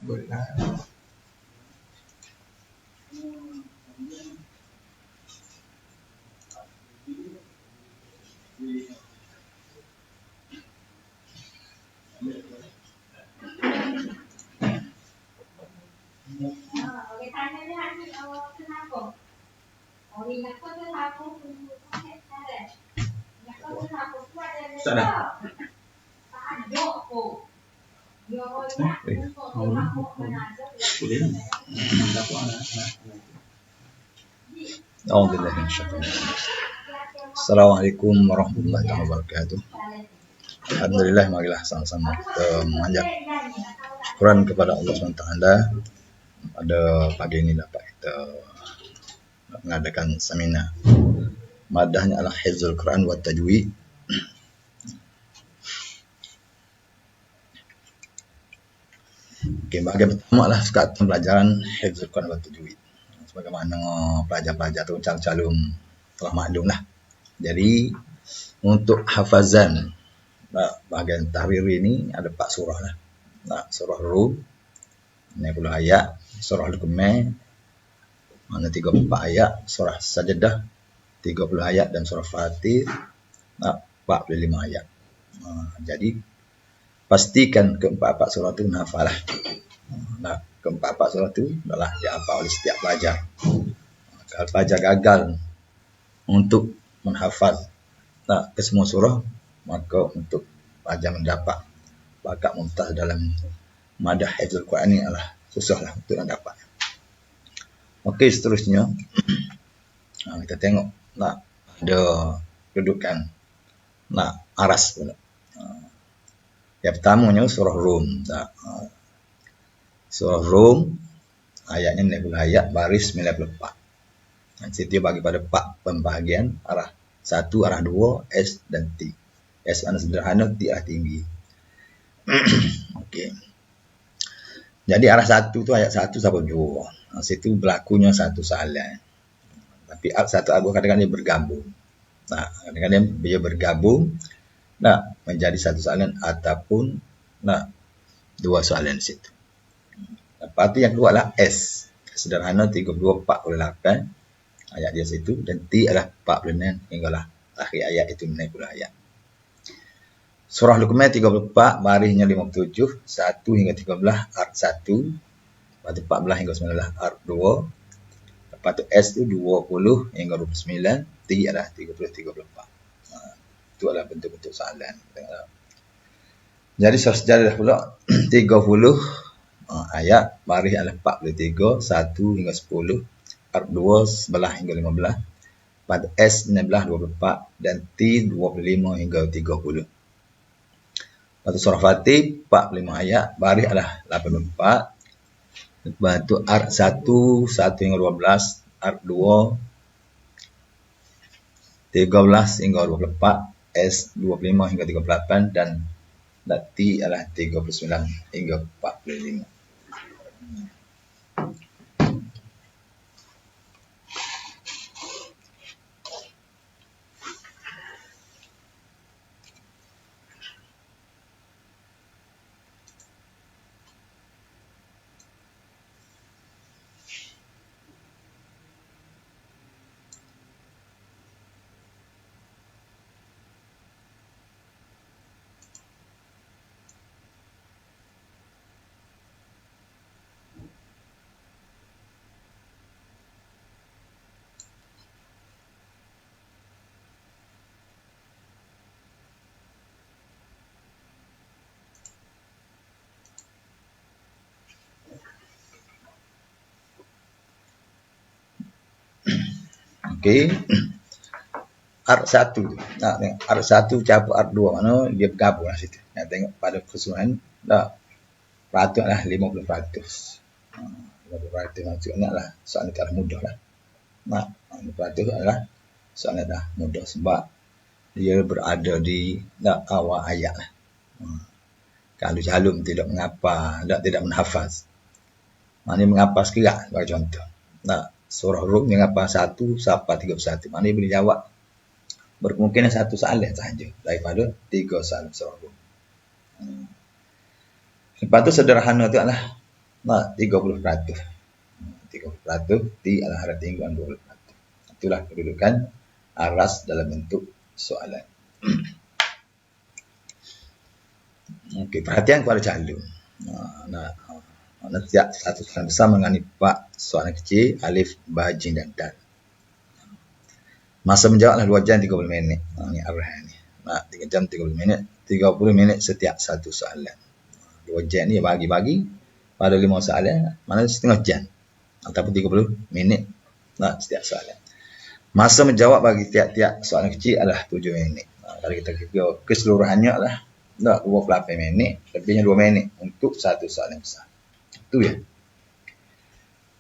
Bolehlah. Sudah. Assalamualaikum warahmatullahi wabarakatuh. Alhamdulillah, marilah sama-sama kita memanjat Quran kepada Allah SWT. Pada pagi ini dapat kita mengadakan seminar. Madahnya adalah Hifzul Quran wa Tajwid. Okey, bahagian pertama adalah sekatan pelajaran Hifzul Quran wa Tajwid. Sebagaimana pelajar-pelajar tu calon telah maklum lah. Jadi untuk hafazan bahagian tahrir ini ada 4 surah lah. Surah Rum 60 ayat, surah Al-Qamar mana 34 ayat, surah Sajdah 30 ayat dan surah Fatir 45 ayat. Jadi pastikan keempat-empat surah itu menghafal lah. Keempat-empat surah itu adalah dihafal oleh setiap pelajar. Kalau pelajar gagal untuk menghafal ke semua surah, maka untuk pelajar mendapat bakat mumtaz dalam madah hifzul Quran ini adalah susahlah untuk dapat. Okey, seterusnya kita tengok ada kedudukan aras pula. Yang pertamanya surah Rum. Surah Rum ayatnya 60 ayat, baris 94. Situ bagi pada 4 pembahagian, arah 1, arah 2, S dan T. S adalah sederhana, T adalah tinggi. Okey. Jadi arah 1 tu ayat 1 sampai 2. Situ berlakunya satu soalan. Tapi satu arah kadang-kadang dia bergabung. Kadang-kadang dia bergabung menjadi satu soalan ataupun 2 soalan di situ. Lepas tu yang kedua adalah S. Sederhana 32-48 ayat dia situ, dan T adalah 46 hinggalah akhir ayat itu 60 ayat. Surah Luqman 34 barisnya 57 1 hingga 13 art 1, lepas tu 14 hingga 19 art 2, lepas tu S tu 20 hingga 29, T adalah 30-34. Itu adalah bentuk-bentuk soalan. Jadi surah Sejadah pula 30 ayat, baris adalah 43 1 hingga 10, art 2 11 hingga 15, pada S 16 24 dan T 25 hingga 30. Lepas tu surah Fatih 45 ayat, baris adalah 84, lepas tu art 1 1 hingga 12, art 2 13 hingga 24, S 25 hingga 38 dan T adalah 39 hingga 45. Okey. Art 1 tu. Tengok art 1 campur art 2 mana dia bergabung lah situ. Tengok pada keseluruhan peratus lah 50%. 50% maksudnya lah soalan tak mudah lah. 50% adalah soalan dah mudah sebab dia berada di awal ayat lah. Kalau calon tidak mengapa, tidak menghafaz. Maknanya mengapa sekirat bagi contoh. Surah Rum yang apa 1 sampai 31. Maknanya boleh jawab berkemungkinan satu soalan sahaja daripada 3 soalan surah Rum. Lepas tu sederhana tu adalah Nah, 30%. 30% T adalah harga tingguan 20%. Itulah kedudukan aras dalam bentuk soalan. Okey, perhatian kepada calon. Setiap satu soalan besar mengenai pak soalan kecil, alif, ba, jim dan dal. Masa menjawablah 2 jam 30 minit. Ini arah ni. 3 jam 30 minit. 30 minit setiap satu soalan. 2 jam ni bagi-bagi pada 5 soalan, mana setengah jam. Ataupun 30 minit setiap soalan. Masa menjawab bagi tiap-tiap soalan kecil adalah 7 minit. Kalau kita kira keseluruhannya adalah 28 minit, lebihnya 2 minit untuk satu soalan besar. Itu ya.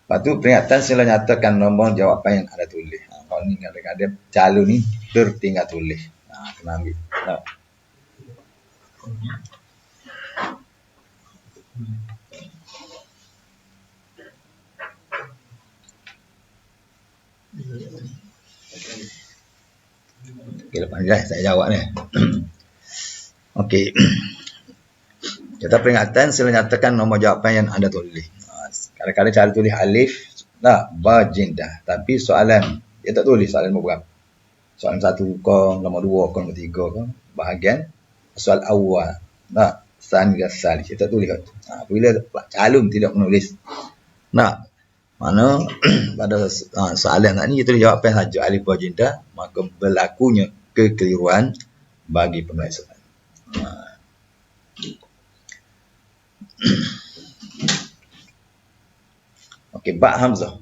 Lepas tu peringatan sila nyatakan nombor jawapan yang ada tulis. Kalau ni kadang-kadang calon ni tertinggal tulis. Kena ambil. Okey, lepas ni lah saya jawab ni. Okey. Kita peringatan sila nyatakan nombor jawapan yang anda tulis. Kadang-kadang cara tulis alif, ba, jim, dah. Tapi soalan, dia tak tulis soalan nombor berapa. Soalan 1 ke, nombor 2 ke, nombor 3 ke, bahagian soal awal. San ke sal, dia tak tulis. Bila calon tidak menulis. Mana pada soalan ni kita jawapan saja alif, ba, jim, dah, maka berlakunya kekeliruan bagi penulis soalan. Okey, ba hamzah.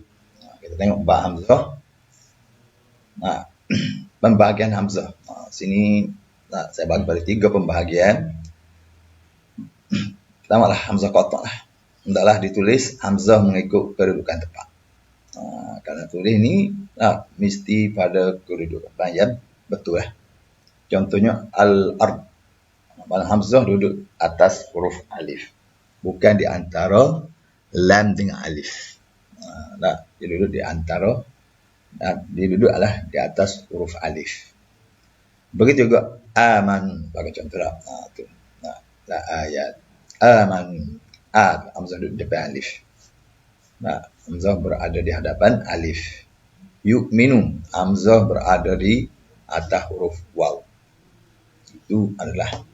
Kita tengok ba hamzah. Pembahagian hamzah. Sini saya bagi pada 3 pembahagian. Pertama lah hamzah qata' lah. Hendaklah ditulis hamzah mengikut kedudukan tepat. Kalau tulis ni mesti pada kedudukan yang betul lah. Contohnya al-ard. Hamzah duduk atas huruf alif. Bukan di antara lam dengan alif. Dia duduk di antara, dia duduk adalah di atas huruf alif. Begitu juga aman, bagi contoh lah. Ayat aman, hamzah duduk di depan alif. Hamzah berada di hadapan alif. Yu'minu, hamzah berada di atas huruf waw. Itu adalah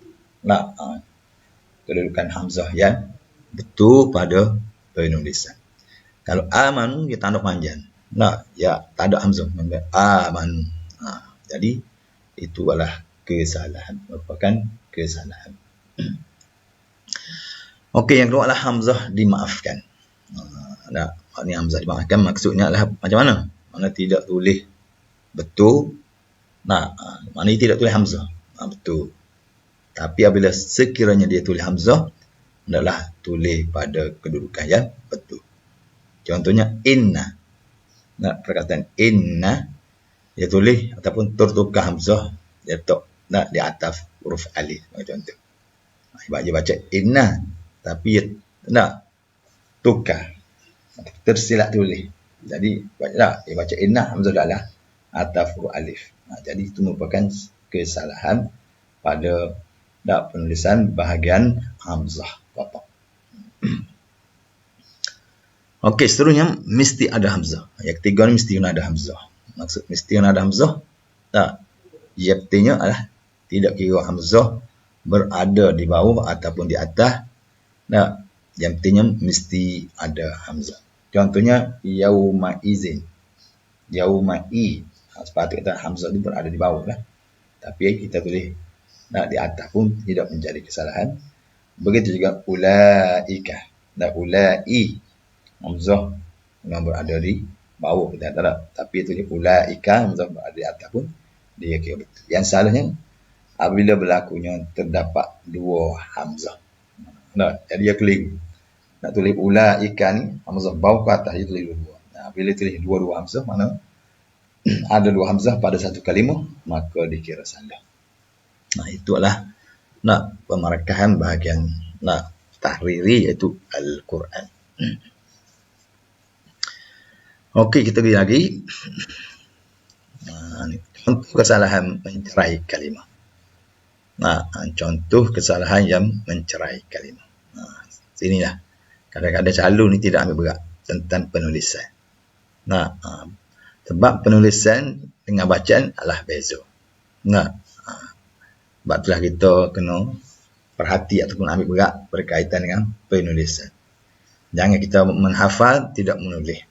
kedudukan hamzah yang betul pada penulisan. Kalau aman, dia tanda panjang. Ya, tak ada hamzah. Aman. Jadi, itu adalah kesalahan. Merupakan kesalahan. Okey, yang kedua adalah hamzah dimaafkan. Ini hamzah dimaafkan maksudnya adalah macam mana? Mana tidak tulis betul. Mana tidak tulis hamzah. Betul. Tapi apabila sekiranya dia tulis hamzah, hendaklah tulis pada kedudukan yang betul. Contohnya inna. Perkataan inna dia tulis ataupun tertukar hamzah dia letak di atas huruf alif. Contoh. Dia baca inna tapi dia tukar. Tersilap tulis. Jadi dia baca inna hamzah adalah atas huruf alif. Jadi itu merupakan kesalahan pada penulisan bahagian hamzah qata'. Okey, seterusnya mesti ada hamzah. Yang ketiga ni mesti kena ada hamzah. Maksud mesti kena ada hamzah. Yang artinya adalah tidak kira hamzah berada di bawah ataupun di atas. Yang artinya mesti ada hamzah. Contohnya yauma izin. Yaumai. Sepatutnya hamzah itu berada di bawah lah. Tapi kita tulis di atas pun tidak menjadi kesalahan. Begitu juga ulaika. Ulai. Hamzah yang berada di bawah kita tak ada. Tapi itu ulaika hamzah berada di atas pun dia kira betul. Yang salahnya apabila berlakunya terdapat 2 hamzah. Jadi dia keliru. Nak tulis ulaika ni hamzah bawah ke atas dia tulis 2. Bila tulis 2 hamzah mana ada 2 hamzah pada satu kalimah maka dikira salah. Itu adalah pemarkahan bahagian tahriri iaitu Al-Quran. Okey, kita pergi lagi. Contoh kesalahan mencerai kalimah. Contoh kesalahan yang mencerai kalimah. Sinilah. Kadang-kadang calon ni tidak ambil berat tentang penulisan. Nah, sebab penulisan dengan bacaan adalah beza. Nah, sebab itulah kita kena perhati ataupun ambil berat berkaitan dengan penulisan. Jangan kita menghafal tidak menulis.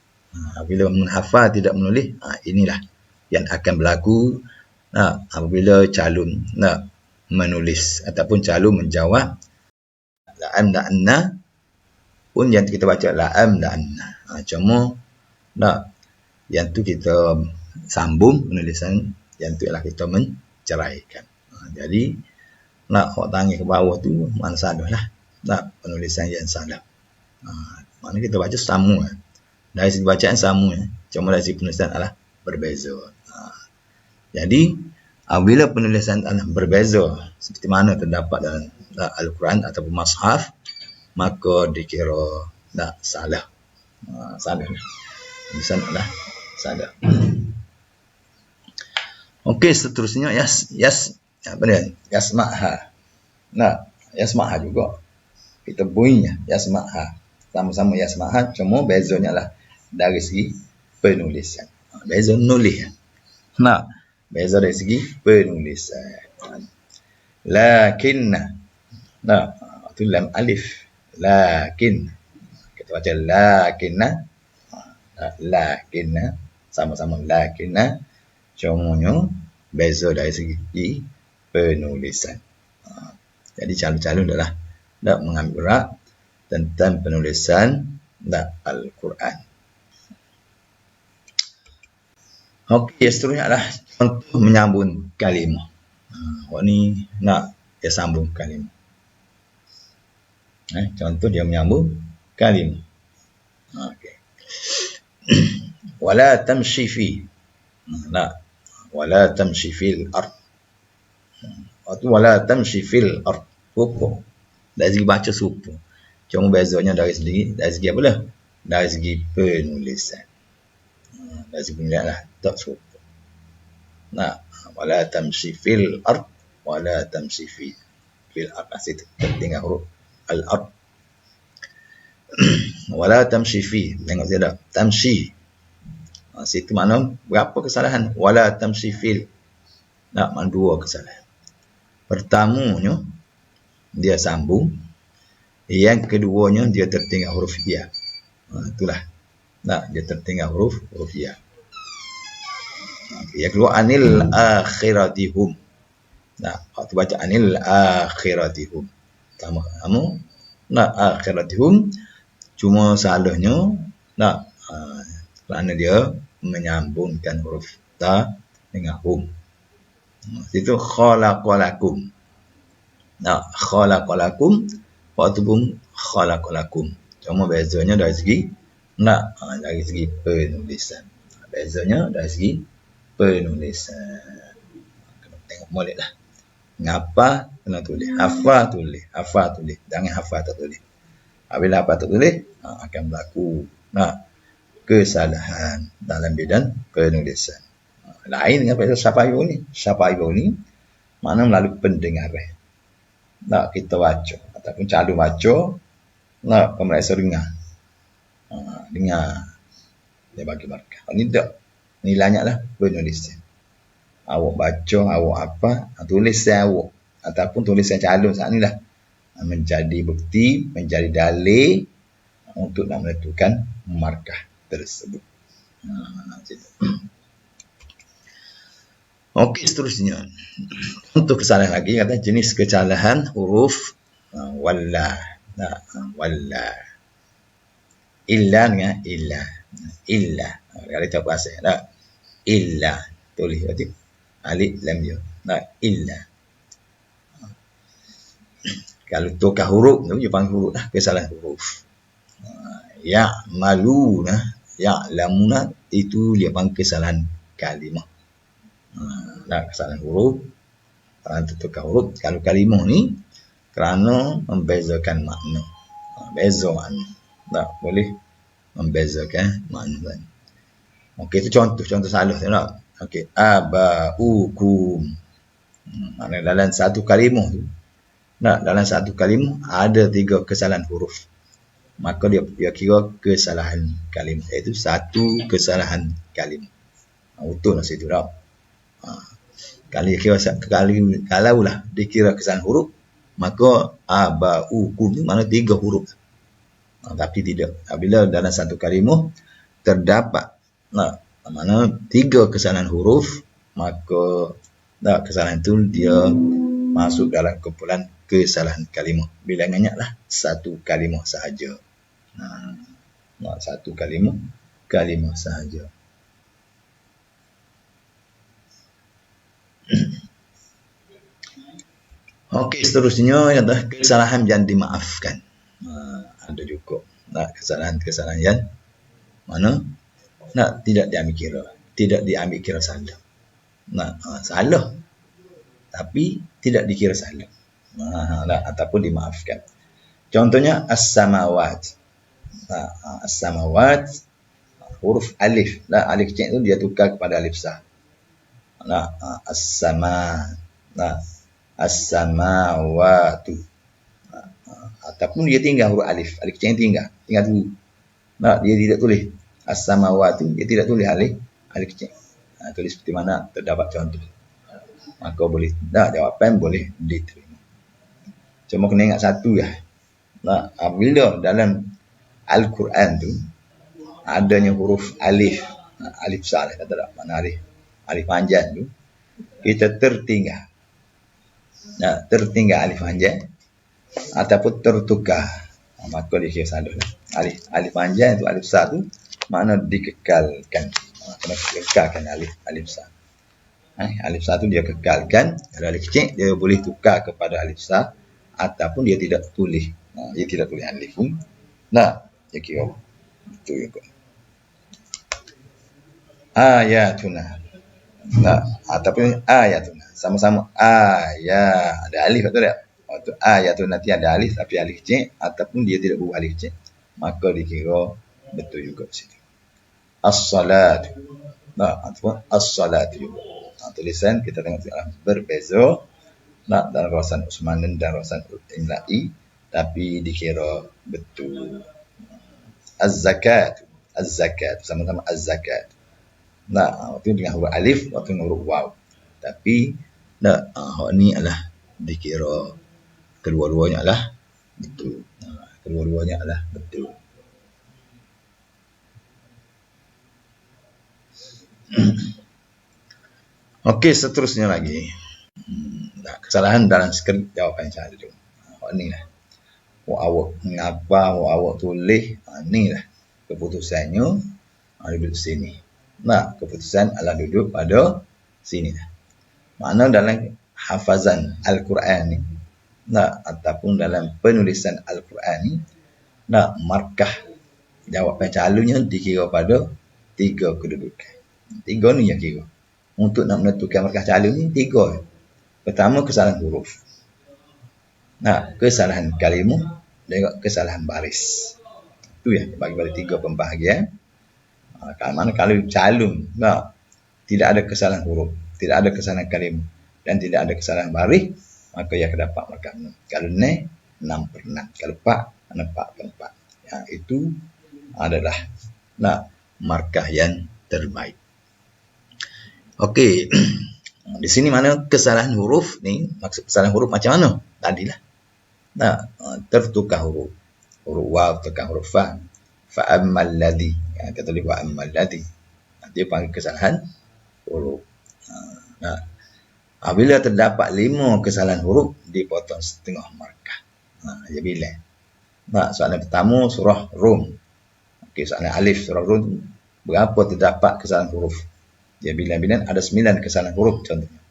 Bila menghafal tidak menulis, inilah yang akan berlaku apabila calon menulis ataupun calon menjawab la'am da'anna pun yang kita baca la'am da'anna. Cuma yang tu kita sambung penulisan, yang tu ialah kita menceraikan. Jadi awak tangi ke bawah tu mana salah lah. Penulisan yang salah. Mana kita baca sama. Dari segi bacaan sama. Cuma dari segi penulisan adalah berbeza. Jadi apabila penulisan adalah berbeza seperti mana terdapat dalam Al-Quran ataupun Mushaf, maka dikira salah. Salah. Penulisan adalah salah. Okey, seterusnya apa dia? Yasma'ha. Yasma'ha juga. Kita bunyinya yasma'ha. Sama-sama yasma'ha, cuma bezanya lah dari segi penulisan. Beza nulis. Beza dari segi penulisan. Lakinna. Itu lam alif. Lakin. Kita baca lakinna. Lakinna. Sama-sama lakinna. Cumanya beza dari segi penulisan. Jadi calon-calon adalah mengambil berat tentang penulisan Al-Quran. Okey, seterusnya adalah contoh menyambung kalimah. Awak ni dia sambung kalimah. Contoh dia menyambung kalimah. Okey. Wala tamshi fi. Wala tamshi fil ard. Waktu wala tamshi fil ard. Supo. Dari segi baca supo. Cuma bezanya dari segi apa lah? Dari segi penulisan. Dari segi penulisan lah. Tak supo. Wala tamshi fil ard. Wala tamshi fil ard. Asyik tertinggal huruf al-ard. Wala tamshi fi. Tengok saya dah. Tamshi. Situ makna berapa kesalahan? Wala tamshi fil. Makna dua kesalahan. Pertamanya dia sambung. Yang keduanya dia tertinggal huruf ya. Itulah. Dia tertinggal huruf ya. Yang kedua anil akhiratihum. Waktu baca anil akhiratihum. Kamu akhiratihum. Cuma salahnya kerana dia menyambungkan huruf ta dengan hum. Itu khalaqalakum. Khalaqalakum waktu pun khalaqalakum. Cuma bezanya dari segi dari segi penulisan. Bezanya dari segi penulisan. Kena tengok molek lah. Ngapa kena tulis? Hafal tulis. Jangan hafal tak tulis. Apabila hafal tak tulis, akan berlaku kesalahan dalam bidang penulisan. Lain dengan syafa'ibu ni. Syafa'ibu ni makna melalui pendengaran. Kita baca ataupun calon baca, pemeriksa dengar. Dengar. Dia bagi markah. Ini tak. Nilainya lah penulisan. Awak baca, awak apa, tulisan awak ataupun tulisan calon saat ni lah menjadi bukti, menjadi dalil untuk nak menentukan markah tersebut. Okey, seterusnya. Untuk kesalahan lagi, kata jenis kesalahan huruf walla. Walla. Illa dengan illa. Illa. Kalau kita bahasa illa. Tulis berarti alif lam ya. Illa. Kalau tukar huruf, dia panggil huruf lah. Kesalahan huruf. Ya'maluna. Ya'lamuna. Itu dia panggil kesalahan kalimah. Kesalahan huruf. Kerana tukar huruf. Kalau kalimah ni, kerana membezakan makna. Beza makna. Tak boleh membezakan makna. Okey, itu contoh salah. Okey. Aba'ukum. Maknanya dalam satu kalimah tu. Dalam satu kalimah ada 3 kesalahan huruf. maka dia kira kesalahan kalimah, iaitu satu kesalahan kalimah. Utuh lah situ dah. Kalau lah dikira kesalahan huruf, maka kum ni mana 3 huruf. Tapi tidak. Apabila dalam satu kalimah terdapat mana 3 kesalahan huruf, maka kesalahan itu dia masuk dalam kumpulan kesalahan kalimah. Bilangannya lah satu kalimah sahaja. Satu kalimah sahaja. Okey, seterusnya adalah kesalahan yang dimaafkan. Ada juga kesalahan-kesalahan yang mana tidak diambil kira salah. Salah tapi tidak dikira salah. Ataupun dimaafkan. Contohnya as-samawat. As-samawat huruf alif. Alif kecil itu dia tukar kepada alif besar. As-samawatu. Ataupun dia tinggal huruf alif kecil tinggal dulu. Dia tidak tulis as-samawatu, dia tidak tulis alif kecil. Tulis seperti mana terdapat contoh. Maka boleh jawapan boleh diterima. Cuma kena ingat satu ya. Bila dalam Al-Quran tu adanya huruf alif besar, kata tak, mana alif panjang tu, kita tertinggal alif panjang ataupun tertukar, maka dikira salah lah. Alif panjang tu, alif besar tu makna dikekalkan, kena kekalkan alif besar. Alif besar tu dia kekalkan. Kalau alif kecil dia boleh tukar kepada alif besar ataupun dia tidak tulis. Dia tidak tulis alif pun. Dia kira betul juga. Ayatuna. Ataupun ayatuna. Sama-sama ayat. Ada alif betul tak? Waktu ayatuna nanti ada alif tapi alif kecil ataupun dia tidak buat alif kecil, maka dikira betul juga di situ. As-salat. Ataupun as-salat juga. Tulisan kita tengok berbeza dalam rawasan Usmanan dan rawasan Imla'i, tapi dikira betul. Az-zakat sama-sama az-zakat. Waktu dengan huruf alif, waktu dengan huruf waw. Tapi ini adalah dikira kedua-duanya adalah betul. Kedua-duanya adalah betul. Okey, seterusnya lagi. Kesalahan dalam skrip jawapan saya tu. Ini lah. Awak mengapa awak tulis, ni lah keputusannya duduk sini. Keputusan adalah duduk pada sini lah. Makna dalam hafazan Al-Quran ni, ataupun dalam penulisan Al-Quran ni, markah jawapan calonnya dikira pada 3 kedudukan. 3 ni yang kira. Untuk nak menentukan markah calon ni 3. Pertama, kesalahan huruf. Kesalahan kalimah dan kesalahan baris. Itu ya, bagi pada 3 pembahagian. Kalau calon tidak ada kesalahan huruf, tidak ada kesalahan kalimah dan tidak ada kesalahan baris, maka ia akan dapat markah 6. Kalau ni 6/6. Kalau 4, 4/4. Itu adalah markah yang terbaik. Okey. Di sini mana kesalahan huruf ni, maksud kesalahan huruf macam mana? Tadilah. Tertukar huruf. Huruf waw tukar huruf fa. Fa'ammal ladzi. Kita tulis wa'ammal ladzi. Dia panggil kesalahan huruf. Apabila terdapat 5 kesalahan huruf, dipotong setengah markah. Dia bilang. Soalan pertama surah Rum. Okey, soalan alif surah Rum, berapa terdapat kesalahan huruf? Dia bilang ada 9 kesalahan huruf contohnya.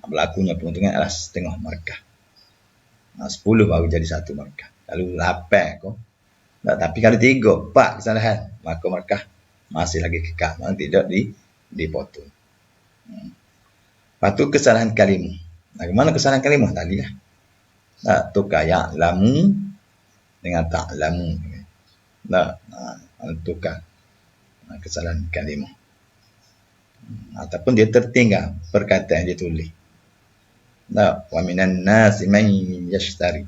Berlakunya penghitungan adalah setengah markah. 10 baru jadi 1 markah. Kalau 8 kau. Tapi kalau 3, 4 kesalahan, maka markah masih lagi kekal. Tidak dipotong. Lepas tu kesalahan kalimah. Bagaimana kesalahan kalimah tadi lah? Tukar ya'lamu dengan ta'lamu. Tukar kesalahan kalimah. Ataupun dia tertinggal perkataan yang dia tulis. Wa minan nasi man yashtari.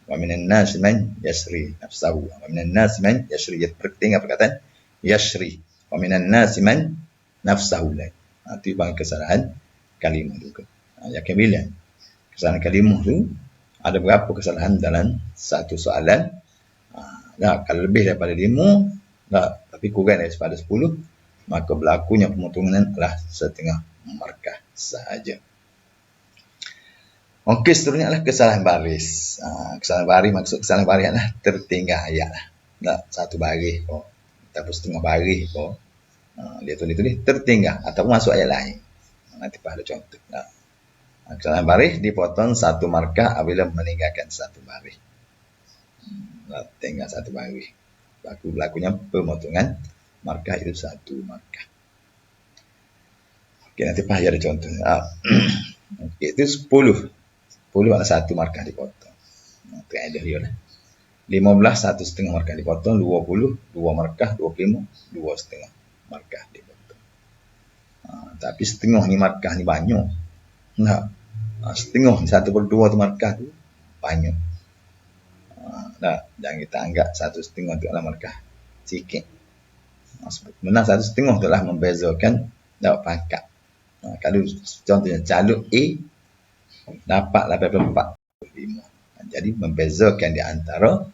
Wa minan nas man yasri nafsahu. Wa minan nas man yasri. Dia tinggal perkataan yasri. Wa minan nas man nafsahu. Itu bang kesalahan kalimah juga. Yang kemudian kesalahan kalimah tu ada berapa kesalahan dalam satu soalan. Kalau lebih daripada 5, tapi kurang daripada 10, maka berlakunya pemotongan adalah setengah markah sahaja. Okey, seterusnya adalah kesalahan baris. Kesalahan baris, maksud kesalahan baris adalah tertinggal ayat lah. Satu baris kok, ataupun setengah baris kok. Dia tulis tertinggal ataupun masuk ayat lain. Nanti pada contoh. Kesalahan baris dipotong satu markah apabila meninggalkan satu baris. Tinggal satu baris. Berlakunya pemotongan markah itu satu markah. Okey, nanti pada ada contoh. Okey, itu 10 ada satu markah dipotong. Itu ada dia lah. 15 satu setengah markah dipotong. 20 dua markah. 25 dua setengah markah dipotong. Tapi setengah ni markah ni banyak. Setengah ni 1/2 tu markah tu banyak. Jangan kita anggap 1/2 tu adalah markah sikit. Sebenarnya 1/2 tu adalah membezakan pangkat. Kalau contohnya caluk A dapat 84/5. Jadi membezakan di antara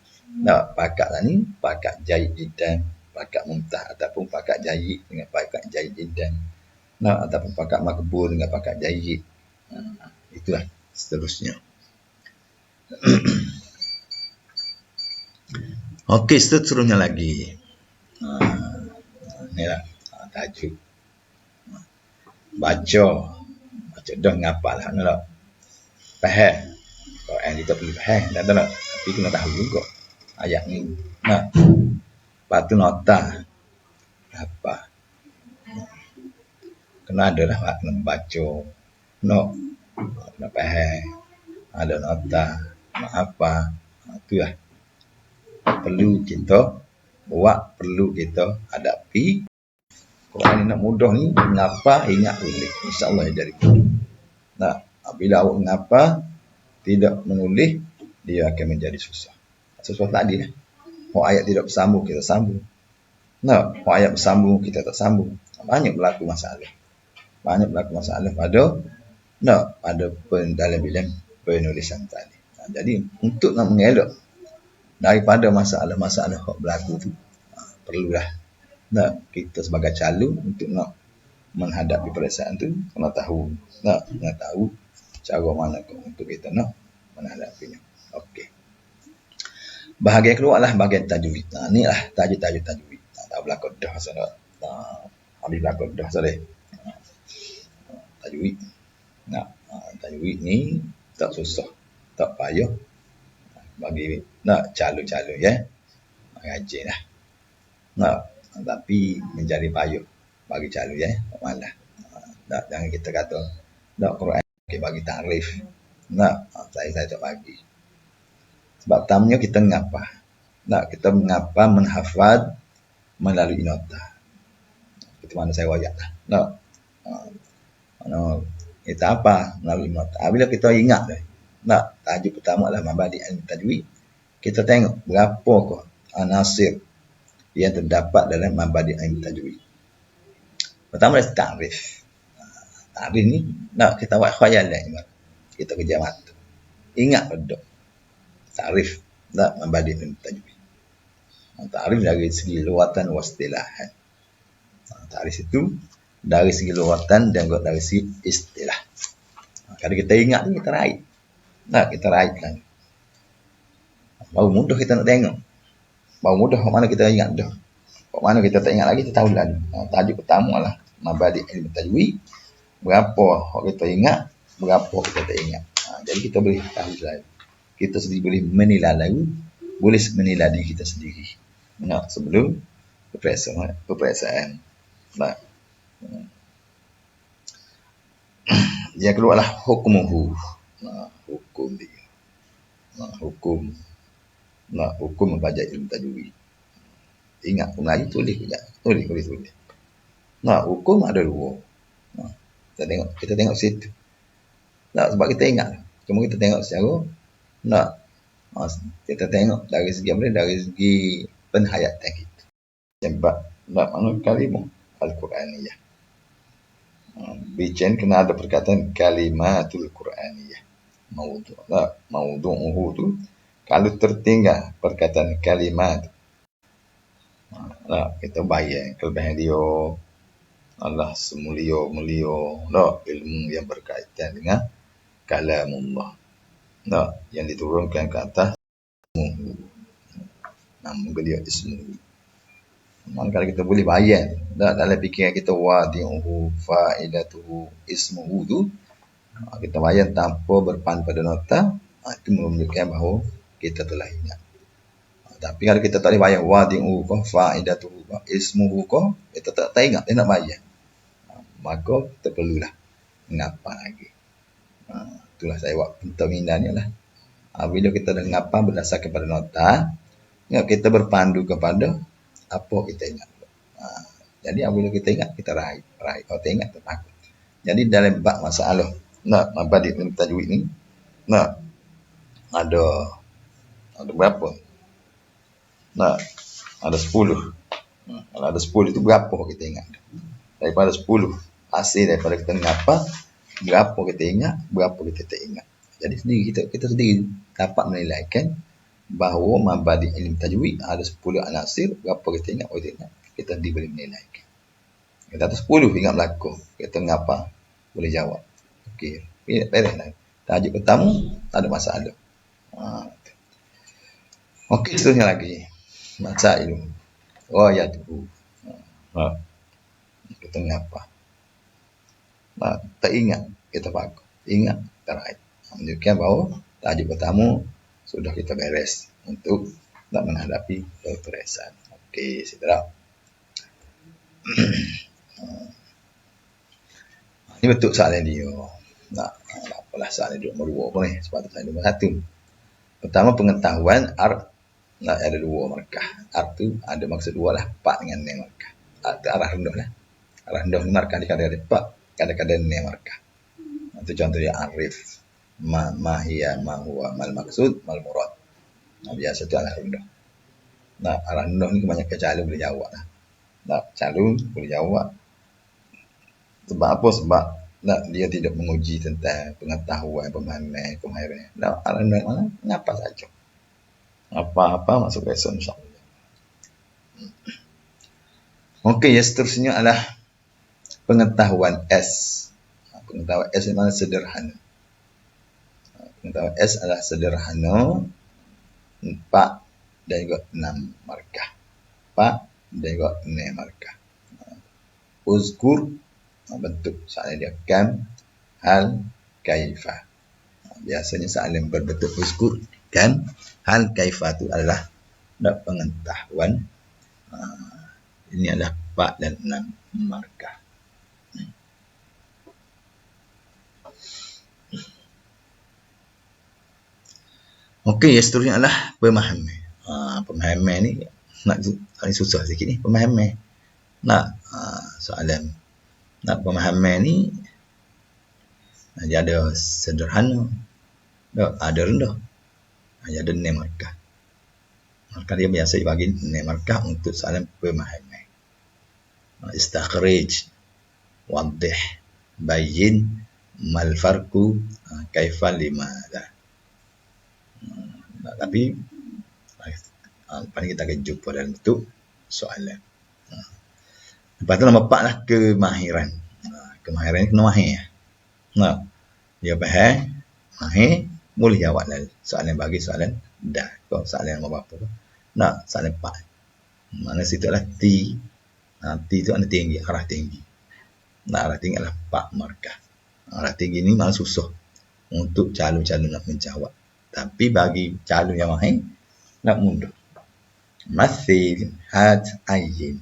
pangkat ni, pangkat jayyid jiddan, pangkat mumtaz ataupun pangkat jayyid dengan pangkat jayyid jiddan. Ataupun pangkat makbul dengan pangkat jayyid. Itulah seterusnya. Okey, seterusnya lagi. Inilah tajuk. Baca dah ngapal lah. Faham. Quran kita perlu faham. Tak. Tapi kena tahu juga ayat ni. Lepas tu nota. Apa? Kena ada lah kena baca. Kena faham. Ada nota. Apa? Itu lah. Perlu kita buat, perlu kita hadapi. Quran ni nak mudah ni, mengapa ingat boleh. InsyaAllah jadi mudah. Bila awak mengapa tidak menulis, dia akan menjadi susah. Sesuatu tadi lah. Ayat tidak bersambung, kita sambung. Ayat bersambung, kita tak sambung. Banyak berlaku masalah. Pada dalam bidang penulisan tadi. Jadi, untuk nak mengelak daripada masalah-masalah yang berlaku tu, perlulah kita sebagai calon untuk nak menghadapi perasaan tu, kena tahu cara mana untuk kita nak menghadapinya. Okey. Bahagian kedua adalah bahagian tajwid. Ni lah tajwid. Tak berlaku dah sana. Habis berlaku dah sana. Tajwid. Tajwid ni tak susah, tak payah bagi calon ya. Rajin lah. Tapi menjadi payah bagi calon ya. Malah. Jangan kita kata Quran bagi takrif. Saya tak bagi. Sebab pertamanya kita mengapa? Kita mengapa menghafal melalui nota. Itu mana saya wayak lah. Kita apa melalui nota. Bila kita ingat tajuk pertama adalah mabadi' al-tajwid. Kita tengok berapa anasir yang terdapat dalam mabadi' al-tajwid. Pertama adalah takrif. Takrif ni kita buat khayalan, kita kerja mata. Ingat betul. Takrif mabadi' al-tajwid. Takrif dari segi lughatan wa istilahan. Takrif itu dari segi lughatan dan juga dari segi istilah. Kalau kita ingat ni kita raih. Kita raih kan. Baru mudah kita nak tengok. Baru mudah mana kita ingat dah. Mana kita tak ingat lagi, kita tahu lagi. Tajuk pertama lah mabadi' al-tajwid. Berapa kita ingat, berapa kita tak ingat. Jadi kita boleh tahu lagi. Kita sendiri boleh menilai lagi, boleh menilai diri kita sendiri. Sebelum peperiksaan. Yang kedua adalah hukmuhu. Hukum dia. Hukum membaca ilmu tajwid. Ingat pun lagi tulis. Hukum ada dua. Kita tengok situ. Sebab kita ingat. Cuma kita tengok secara Kita tengok dari segi apa? Dari segi penghayatan kita. Sebab mana kalimah Al-Quraniyah. Bicara kena ada perkataan kalimatul Quraniyah. Maudu'uhu tu kalau tertinggal perkataan kalimat, kita bayang kelebihan dia Allah semulia-mulia ilmu yang berkaitan dengan kalamullah yang diturunkan ke atas namun dia ismu. Kalau kita boleh bayang dalam fikiran kita wadi'uhu fa'idatuhu ismuhu tu, kita bayang tanpa berpan pada nota, itu menunjukkan bahawa kita telah ingat. Tapi kalau kita tak boleh bayang wadi'uhu fa'idatuhu ismuhu kita tak ingat, dia nak bayang, maka kita perlulah ngapa lagi. Itulah saya buat penterminannya lah. Bila kita dah ngapa berdasarkan pada nota, kita berpandu kepada apa kita ingat. Jadi apabila kita ingat, kita raih. Kalau kita ingat, kita takut. Jadi dalam bab masalah mabadi tajwid ni, ada berapa? Ada 10. Kalau ada 10 itu berapa kita ingat? Daripada 10 hasil daripada kita ngapa, berapa kita ingat, berapa kita tak ingat. Jadi sendiri kita sendiri dapat menilaikan bahawa mabadi ilmu tajwid ada 10 anasir, berapa kita ingat, berapa kita ingat, kita diberi menilaikan. Kita ada 10 ingat berlaku, kita ngapa, boleh jawab. Okey, beres lah. Tajuk pertama tak ada masalah. Okey, seterusnya lagi. Masailu. Ayatuhu. Kita ngapa? Tak ingat, kita pakai. Ingat, terai. Menunjukkan bahawa tajuk pertama sudah kita beres untuk nak menghadapi perperesan. Okey, saudara. Ini betul soalan dia. Apalah soalan dia nombor 2 apa ni? Sebab tu soalan nombor 1. Pertama, pengetahuan art ada 2 markah. Art tu ada maksud 2 lah, pak dengan ne markah. Art tu arah rendah lah. Arah rendah ni markah kadang-kadang ada pak, kadang-kadang ne markah. Itu contoh dia arif. Ma hiya ma huwa mal maksud mal murad. Biasa tu arah rendah. Arah rendah ni kebanyakan calon boleh jawab lah. Calon boleh jawab. Sebab apa? Sebab dia tidak menguji tentang pengetahuan, pemahaman, kemahiran. Arah rendah mana? Ngapa saja. Apa masuk lesson insyaAllah. Okey, yang seterusnya adalah pengetahuan S. Pengetahuan S adalah sederhana. Pengetahuan S adalah sederhana, 4 dan juga 6 markah. 4 dan juga 6 markah. Uzkur, bentuk soalan dia kam, hal, kaifa. Biasanya soalan berbentuk uzkur, kam, hal, kaifa itu adalah pengetahuan. Ini adalah 4 dan 6 markah. Okey, yang seterusnya adalah pemahaman. Pemahaman ni paling susah sikit ni, pemahaman. Soalan pemahaman ni dia ada sederhana, ada rendah, ada 6 markah. Maka dia biasa dibagi 6 markah untuk soalan pemahaman. Istakhrij, wadih, bayyin, mal farqu, kaifa, limadha. Tapi paling kita akan jumpa dalam bentuk soalan. Lepas tu nombor 4 lah kemahiran. Kemahiran ni kena mahir. Dia faham, mahir, boleh jawab lah soalan bagi soalan dah. Kau soalan nombor berapa? Soalan 4. Mana situ adalah T. T tu ada tinggi, arah tinggi. Arah tinggi adalah 4 markah. Arah tinggi ni malah susah untuk calon-calon nak menjawab. Tapi bagi calon yang mahir, nak mudah. Mathil, had, ayyin.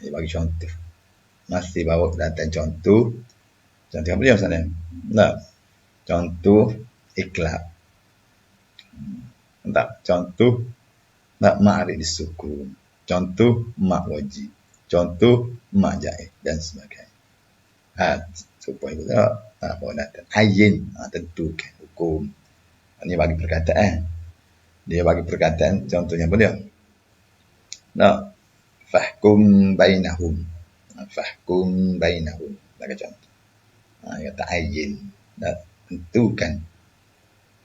Dia bagi contoh. Masih bawa datang contoh. Contoh apa dia sana? Contoh ikhlab. Contoh ma'arif disukun. Contoh mak wajib. Contoh mak jaib dan sebagainya. Supaya kita bawa datang. Ayyin, tentukan hukum. Ini bagi perkataan. Dia bagi perkataan, contohnya apa dia? Nah, fahkum bainahum. Fahkum bainahum. Bagi contoh. Kata ayyin. Nah, tentukan.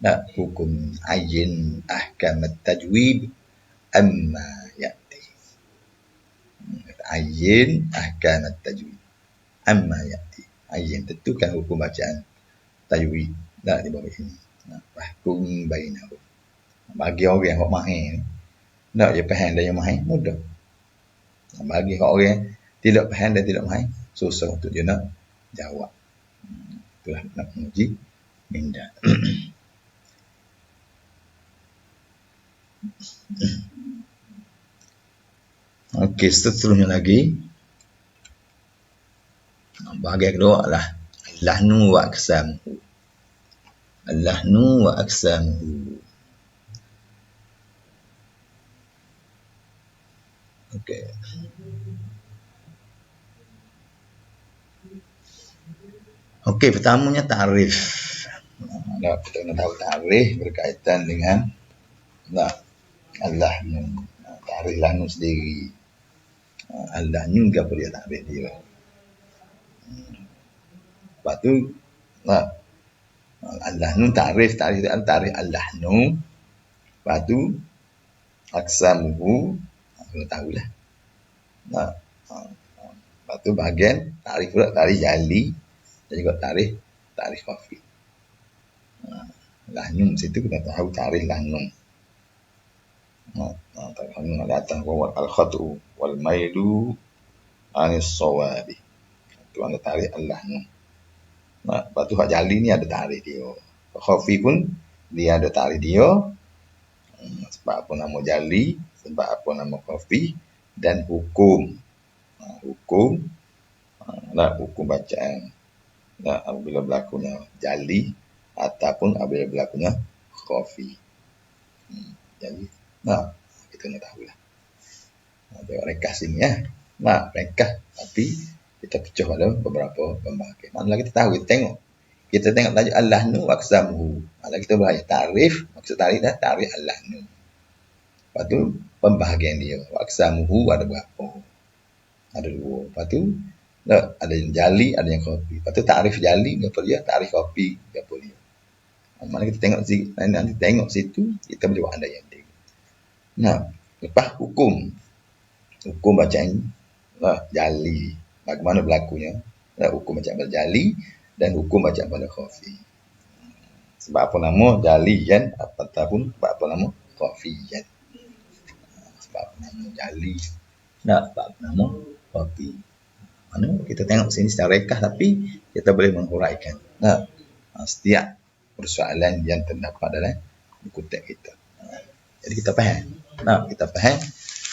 Nah, hukum ayyin ahkam tajwid amma ya'ti. Kata ayyin ahkam tajwid amma ya'ti. Ayyin, tentukan hukum bacaan tajwid. Nah, di bawah ini. Nah, fahkum bainahum. Bagi orang yang mahir, nak dia faham dan yang mahir, mudah. Bagi orang tidak faham dan tidak mahir, susah untuk dia nak jawab. Itulah nak menguji minda. Okey, seterusnya lagi. Bahagian kedua adalah lahnu wa aqsamuhu. Lahnu wa aqsamuhu. Okey. Okey, pertamanya ta'rif. Nah, kita nak tahu ta'rif berkaitan dengan al-lahnu. Ta'rif lahnu sendiri. Al-lahnu apa dia ta'rif dia? Lepas tu al-lahnu ta'rif al-lahnu. Lepas tu aqsamuhu, kita tahulah. Lepas tu bahagian ta'rif pula, ta'rif jali dan juga ta'rif khafi. Lahnu situ kita tahu ta'rif lahnu. Lahnu datang wal khatu wal mailu anis sawabi. Itu ada ta'rif al-lahnu. Lepas tu hak jali ni ada ta'rif dia. Khafi pun dia ada ta'rif dia. Sebab apa nama jali, sebab apa nama khafi, dan hukum. Hukum bacaan. Apabila berlakunya jali ataupun apabila berlakunya khafi. Jadi, kita nak tahulah. Tengok ringkas sini ya. Ringkas, tapi kita pecah pada beberapa pembahagian. Mana kita tahu, kita tengok tajuk al-lahnu wa aqsamuhu. Mana kita belajar ta'rif, maksud ta'rif dah ta'rif al-lahnu. Lepas tu pembahagian dia. Wa aqsamuhu ada berapa? Ada 2. Lepas tu ada yang jali, ada yang khafi. Lepas tu ta'rif jali apa dia, ta'rif khafi apa dia. Mana kita tengok nanti tengok situ, kita boleh buat andaian dia. Lepas hukum bacaan jali. Bagaimana berlakunya? Hukum bacaan pada jali dan hukum bacaan pada khafi. Sebab apa nama jaliyan ataupun sebab apa nama khafiyan. Sebab apa nama jali. Sebab apa nama khafi. Mana kita tengok sini secara ringkas, tapi kita boleh menghuraikan setiap persoalan yang terdapat dalam buku teks kita. Jadi kita faham. Kita faham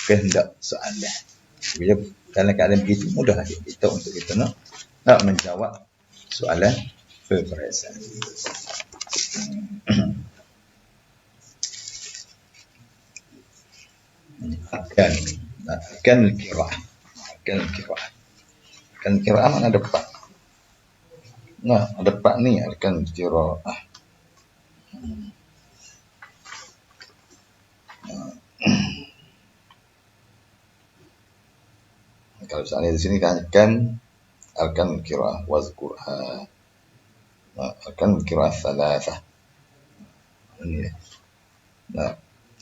kehendak soalan. Bila dalam keadaan begitu, mudah lagi kita untuk kita nak menjawab soalan peperiksaan. Akan kiraah mana ada 4. Ada 4 ni akan kiraah. Kalau misalnya di sini kan akan kiraah wazkurha. Akan kiraah salasah. Ini.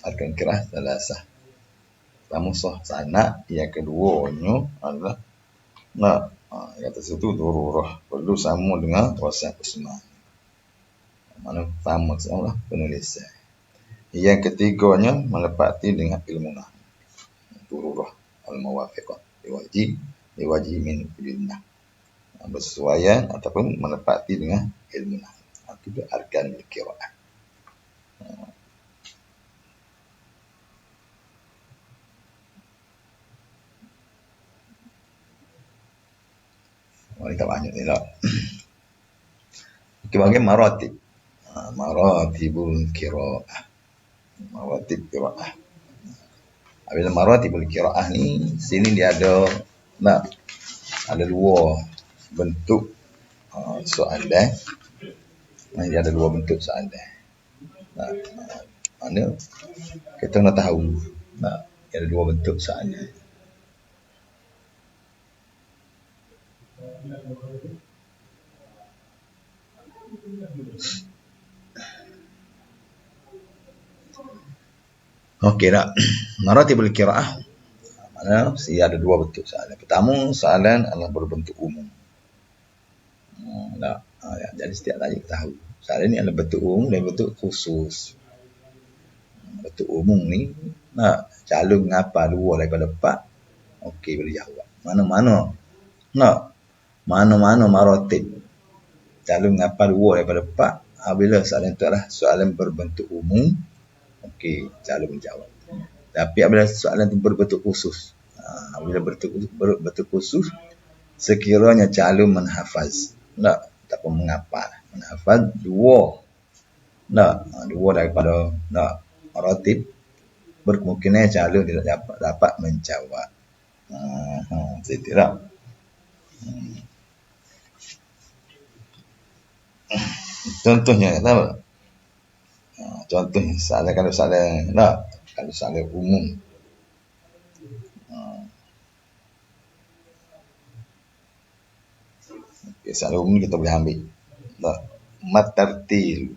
Akan kiraah salasah. Pertama sana, yang keduanya adalah kata situ dururah, perlu sama dengan wasaf usman. Mana sama salah penulisan. Yang ketiganya menepati dengan ilmu nahwu. Dururah al-mawafiqah diwajib min ilmah. Bersesuaian ataupun menepati dengan ilmu nahwu. Itu arkan qiraah. Kita banyak ni lah. Okey, bagi maratib. Maratibul qiraah. Maratib qiraah. Bila maratibul qiraah ni, sini dia ada 2 bentuk soalan. Dia ada 2 bentuk soalan. Mana kita nak tahu. Ada dua bentuk soalnya. Okey tak? Maratibul qiraah. Mana ada dua bentuk soalan. Pertama, soalan adalah berbentuk umum. Jadi setiap tadi kita tahu. Soalan ni adalah bentuk umum dan bentuk khusus. Bentuk umum ni, calon mengapa dua daripada empat, okey boleh jawab. Mana-mana maratib calon mengapa dua daripada empat, bila soalan itu adalah soalan berbentuk umum, okey calon menjawab. Tapi apabila soalan itu berbentuk khusus, bila berbentuk khusus, sekiranya calon menghafaz, ataupun menghafal, menghafal dua daripada maratib, berkemungkinan calon tidak dapat menjawab. Saya tidak. Contohnya kata apa? Contohnya kalau soalan umum. Soalan umum kita boleh ambil matartil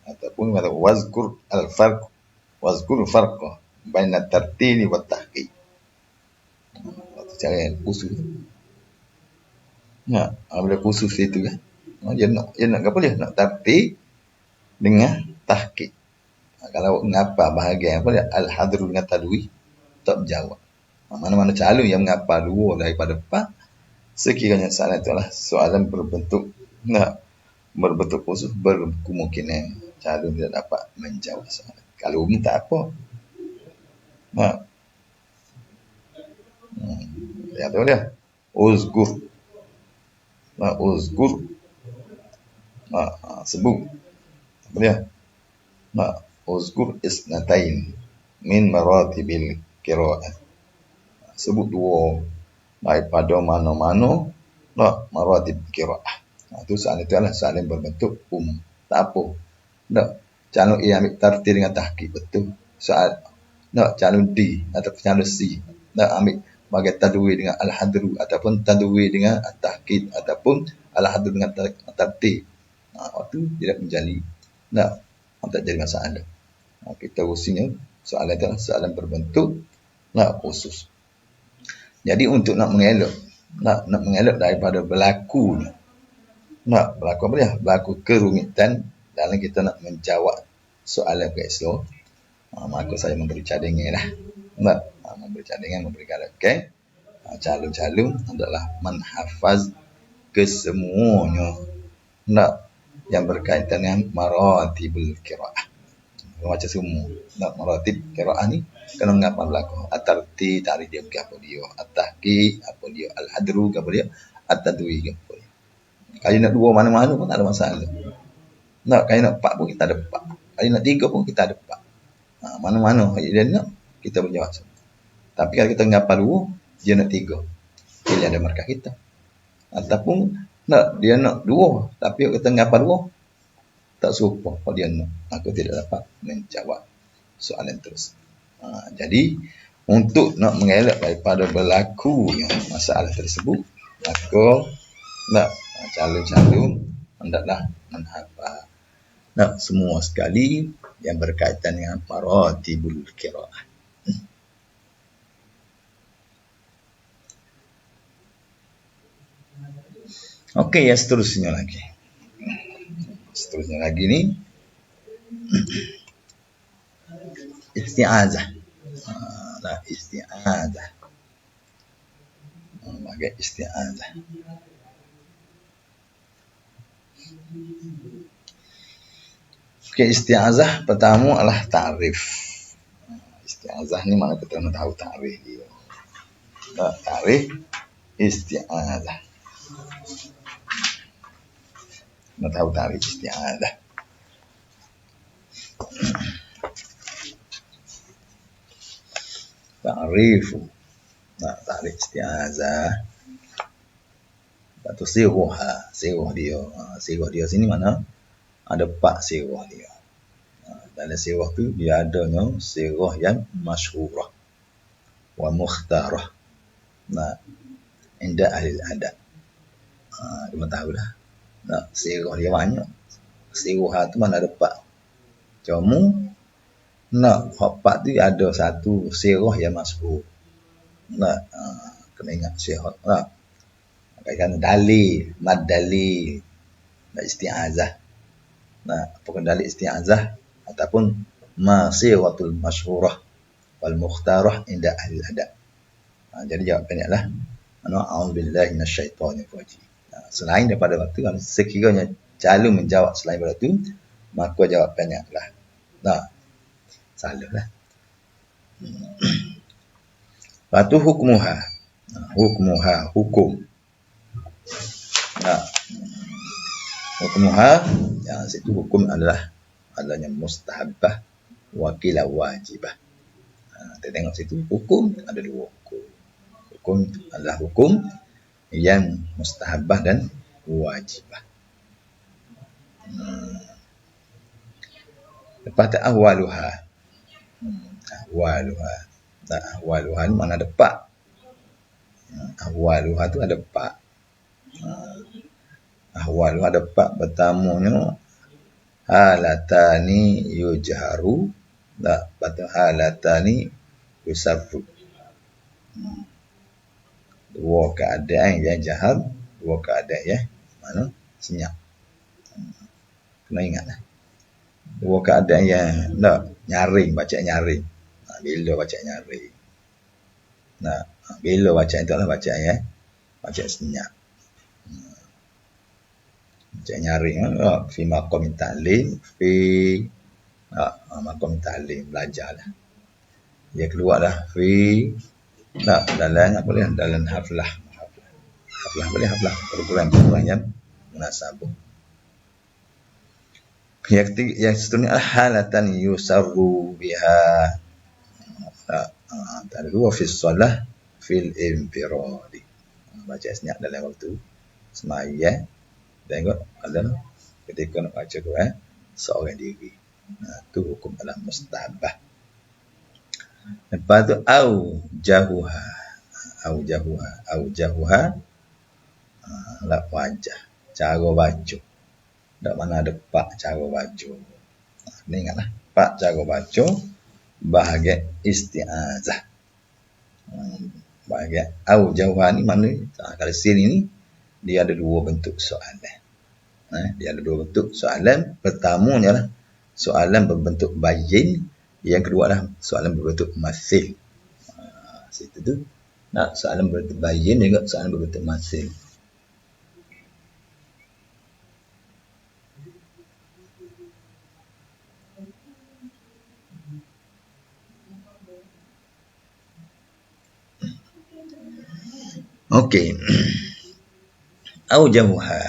ataupun kata wazkur al-farq baina tartili wa tahqiq. Cara khusus. Bila khusus itu kan. Dia nak apa dia? Nak tartib dengan tahqiq. Kalau ngapa bahagian apa dia? Al-hadru dengan tadwi tak berjawab. Mana-mana calon yang mengapa dua daripada empat, sekiranya soalan itu adalah soalan berbentuk khusus, berkemungkinan calon tidak dapat menjawab soalan. Kalau umum tak apa. Ya tahu dia. Uzgur. Sebut. Apa dia? Uzgur isnatain min maratibil qiraat. Sebut dua daripada mana-mana maratib qiraah. Itu soalan itu adalah soalan berbentuk umum. Tak apa. Calon A ambil tartil dengan tahqiq, betul. Soal calon D atau calon C ambil bagai tadwi dengan al-hadru ataupun tadwi dengan at-tahqiq ataupun al-hadru dengan tartib. Itu tidak menjadi tak jadi masalah. Kita usinya soalan itu adalah soalan berbentuk khusus. Jadi untuk nak mengelak daripada berlaku apa dia? Berlaku kerumitan dalam kita nak menjawab soalan Islam. Maka saya memberi cadangan lah. Memberi cadangan, memberi galakan. Calon-calon adalah menghafaz kesemuanya. Yang berkaitan dengan maratibul qiraah. Macam semua. Maratib qiraah ni kena menghafal belakang. At-tarti, tarik dia apa dia. At-tahqiq, apa dia. Al-hadru, apa dia. At-tadwi, apa dia. Kalau nak dua mana-mana pun tak ada masalah. Kalau nak empat pun kita ada empat. Kalau nak tiga pun kita ada empat. Mana-mana dia nak, kita boleh jawab semua. Tapi kalau kita menghafal dua, dia nak tiga. Dia ada markah kita. Ataupun dia nak dua, tapi kita menghafal dua, tak serupa. Kalau dia nak, aku tidak dapat menjawab soalan terus. Jadi, untuk nak mengelak daripada berlakunya masalah tersebut, maka calon-calon hendaklah menghafal semua sekali yang berkaitan dengan maratibul qiraah. Okey, yang seterusnya lagi. Seterusnya lagi ni isti'azah. Isti'azah. Bagai isti'azah. Okey, isti'azah pertama adalah ta'rif. Isti'azah ni mana kita nak tahu ta'rif dia. Ta'rif isti'azah. Nak tahu ta'rif isti'azah. Ta'rifu. Ta'rif isti'azah. Atau sirah dia. Sirah dia sini mana? Ada 4 sirah dia. dalam sirah tu dia adanya sirah yang masyhurah wa mukhtarah. Nah, inda ahli adab. Cuma tahu dah. Nah, sirah dia banyak. Sirah tu mana ada pak. Cuma nak hak tu ada satu sirah yang masyhur. Nah, kena ingat sirah. Nah, kaitan dalil, mad dalil, isti'azah. Nah, apakah dalil isti'azah ataupun masiratul masyhurah wal mukhtarah inda ahli adab. Jadi jawapannya adalah a'udzubillahi minasyaitonir rajim. Selain daripada waktu, kalau sekiranya calon menjawab selain daripada itu, maka jawapannya adalah salah lah. Lepas hukmuha. Hukum. Hukmuha, yang situ hukum adalah adanya mustahabbah wakila wajibah. Kita tengok situ hukum ada dua hukum. Hukum adalah hukum yang mustahabbah dan wajibah. Lepas tu ahwaluha. Ahwaluha ni mana ada pak. Ahwaluha tu ada pak. Ahwaluha ada pak. Pertamanya halatani yujharu. Lepas tu halatani yusarru. Dua keadaan yang jahar, dua keadaan yang mana senyap. Kena ingat lah. Dua keadaan yang nyaring, baca nyaring. Bila baca nyaring. Bila baca itu adalah baca yang baca senyap. Baca nyaring fi maqam ta'lim, fi maqam ta'lim, belajarlah. Dia keluar dah fi dalam apa dia? Dalam haflah boleh haflah program yang munasabah. Yang seterusnya halatan yusarru biha. Ada dua fi shalah fil infiradi. Baca senyap dalam waktu sembahyang. Tengok ada ketika nak baca Quran seorang diri. Itu hukum dalam mustahabah. Lepas tu au jahuha lah wajah, cara baca. Tak mana ada pak cara baca. Ni ingatlah, pak cara baca bahagian isti'azah. Bahagian au jahuha ni mana? Kalau sini ni dia ada dua bentuk soalan. Dia ada dua bentuk soalan. Pertamanya lah soalan berbentuk bayin. Yang kedua adalah soalan berbentuk masil. Situ tu. Soalan berbentuk bayin juga soalan berbentuk masil. Okey. Aujahuha.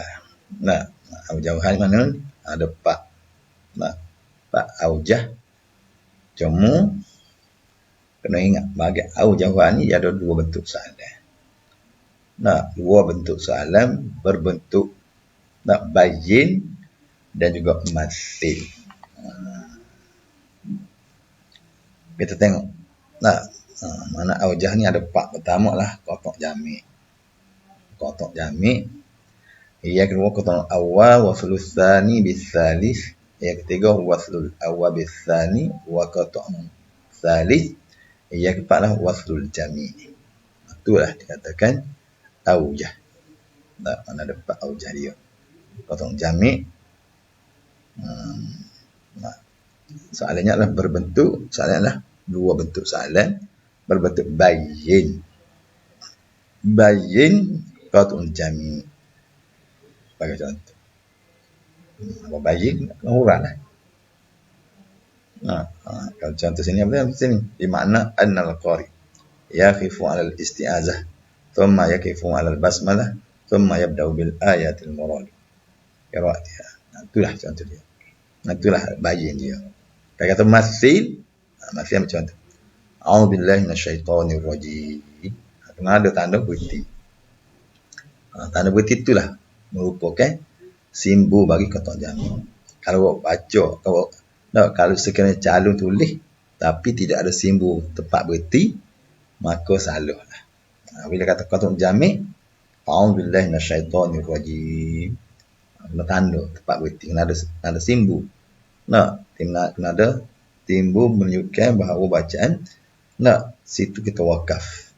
Aujahuha mana? Ada pak. Pak aujah. Cuma kena ingat bahagian aujahuha ni ada dua bentuk soalan. Dua bentuk soalan berbentuk bayin dan juga masil. Kita tengok. Mana aujah ni ada pak pertama lah kotak jami'. Kotak jami'. Yang kedua kotak awal wa sulusani bisalis. Yang ketiga waslul awal bisani wa qata'un salis. Yang keempat lah waslul jami'. Itulah dikatakan aujah. Mana ada empat aujah dia. Kotak jami'. Soalannya adalah berbentuk, soalan adalah dua bentuk soalan berbentuk bayin. Bayin qat'un jami'. Bagi contoh. Apa bayin huruf lah. Kalau contoh sini apa sini? Di makna annal qari yakhifu 'ala al-isti'azah thumma yakifu 'ala al-basmalah thumma yabda'u bil ayatil murad. Qira'atiha. Itulah contoh dia. Itulah bayin dia. Kalau kata masil macam contoh. A'udzubillahi minasyaitonir rajim. Kena ada tanda berhenti. Tanda berhenti itulah merupakan simbol bagi kotak jami'. Kalau baca, kalau Nah, kalau sekiranya calon tulis tapi tidak ada simbol tempat berhenti, maka salah lah. Bila kata qat'un jami', a'udzubillahi minasyaitonir rajim. Kena tanda tempat berhenti, kena ada simbol. Nah, kena ada timbul menunjukkan bahawa bacaan situ kita wakaf.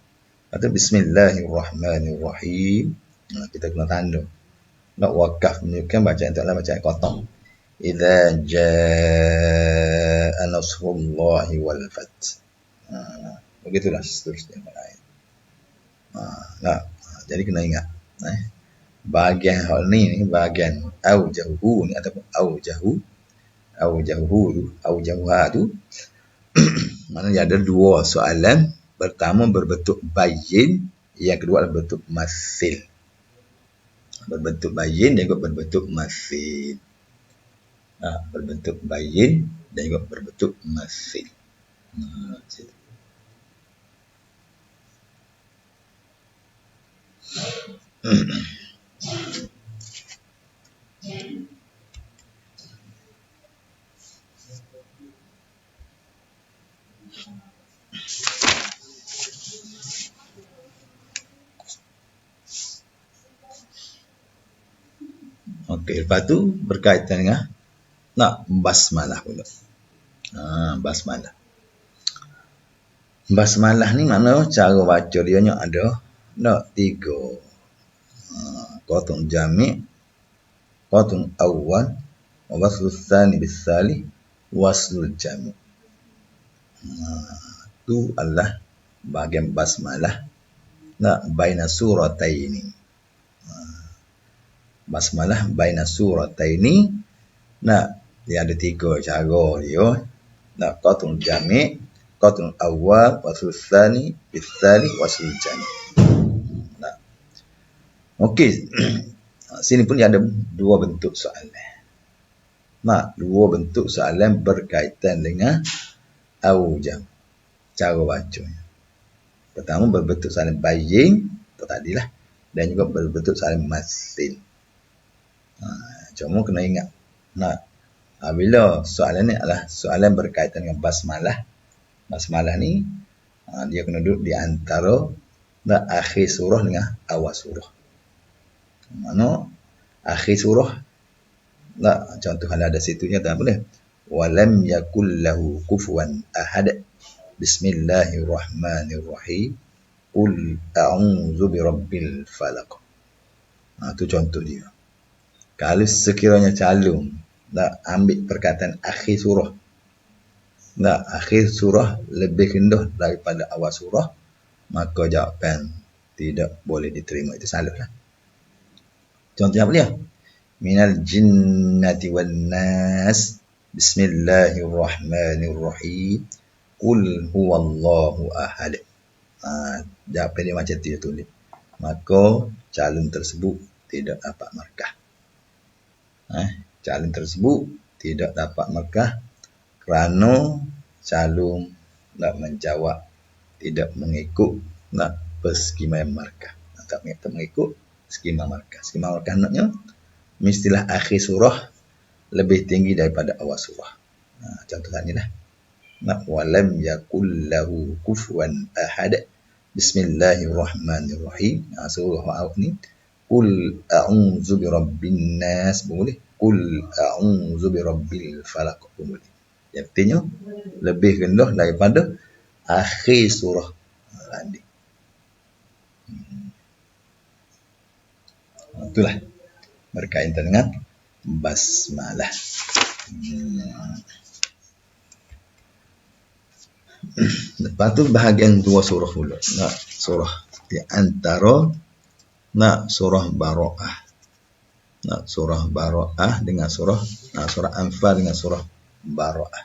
Kata bismillahirrahmanirrahim. Kita kena tanda. Wakaf menunjukkan bacaan itu adalah bacaan qat'ah. Idza jaa nasrullahi wal fath. Begitulah seterusnya. Jadi kena ingat. Bahagian hal ni bahagian aujahu ni ataupun aujahuha tu maknanya ada dua soalan. Pertama berbentuk bayin, yang kedua adalah berbentuk masil. Berbentuk bayin dan juga berbentuk masil. Berbentuk bayin dan juga berbentuk masil. Okey, lepas tu berkaitan dengan basmalah pula. Basmalah. Basmalah ni makna cara baca dia nya ada 3. Qat'un jami', qat'un awwal, wa waslu tsani bis-sali, waslul jami'. Itu adalah bahagian basmalah baina surataini. Basmalah baina surataini. Dia ada 3 cara dia. Qat'un jami', qat'un awwal, waslul tsani bis-sali, waslul jami'. Okey. Sini pun ada 2 bentuk soalan. 2 bentuk soalan berkaitan dengan aujam, cara bacanya. Pertama berbentuk soalan bayin, itu tadilah, dan juga berbentuk soalan masil. Cuma kena ingat. Bila soalan ni adalah soalan berkaitan dengan basmalah. Basmalah ni dia kena duduk di antara akhir surah dengan awal surah. Mana akhir surah contoh kalau ada situnya tak boleh. Walam yakul lahu kufuwan ahad. Bismillahirrahmanirrahim. Qul a'udzu birabbil falaq. Itu contoh dia. Kalau sekiranya calon ambil perkataan akhir surah. Akhir surah lebih rendah daripada awal surah, maka jawapan tidak boleh diterima. Itu salah lah. Contohnya apa dia? Minal jinnati wan nas. Bismillahirrahmanirrahim. Qul huwallahu ahad. Jawapan dia macam tu dia tulis. Maka calon tersebut tidak dapat markah. Calon tersebut tidak dapat markah kerana calon menjawab tidak mengikut perskima markah. Tak mengikut skema markah. Skema markah maknanya mestilah akhir surah lebih tinggi daripada awal surah. Contoh tadi lah. Walam yakul lahu kufuwan ahad. Bismillahirrahmanirrahim. Surah ni Qul a'udzu birabbin nas boleh. Qul a'udzu birabbil falaq boleh. Yang artinya lebih rendah daripada akhir surah tadi. Itulah berkaitan dengan basmalah. Lepas tu bahagian 2 surah pula. Surah di antara surah Bara'ah. Surah Bara'ah dengan surah Anfal dengan surah Bara'ah.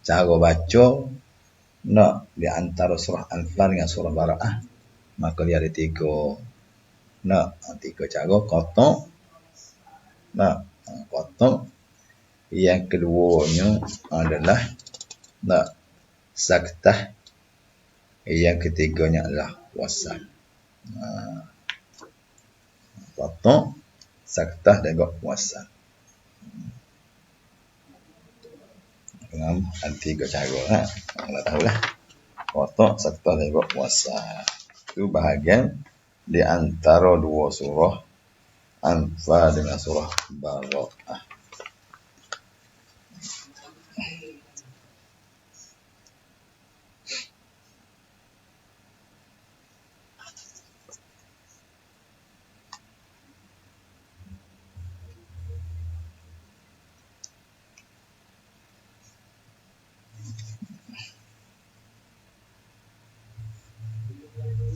Cara baca di antara surah Anfal dengan surah Bara'ah, maka dia ada 3 cara. Qat'ah. Yang keduanya adalah saktah. Yang ketiganya adalah wasal. Qat'ah, saktah dan wasal. dengan tiga cara lah. Kita tahu lah. Kotak serta tengok puasa. Itu bahagian di antara dua surah Anfal dengan surah Baraqah.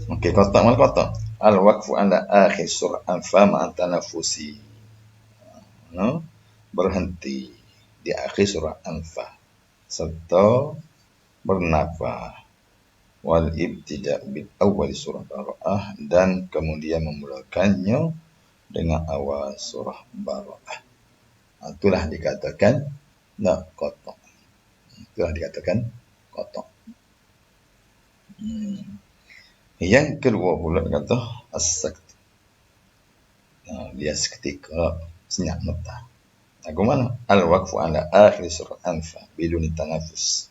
Okey, kotak mana kotak? Al-waqfu ala akhir surah Anfal ma'an tanafusi. No? Berhenti di akhir surah Anfal serta bernafas wal ibtida' bil awal surah Baraqah dan kemudian memulakannya dengan awal surah Baraqah. Itulah dikatakan kotak. Itulah dikatakan kotak. Yang kedua pula kata as-sakt. Dia seketika senyap mata. Aku mana? Al-waqfu ala akhir surah Anfal biduni tanafus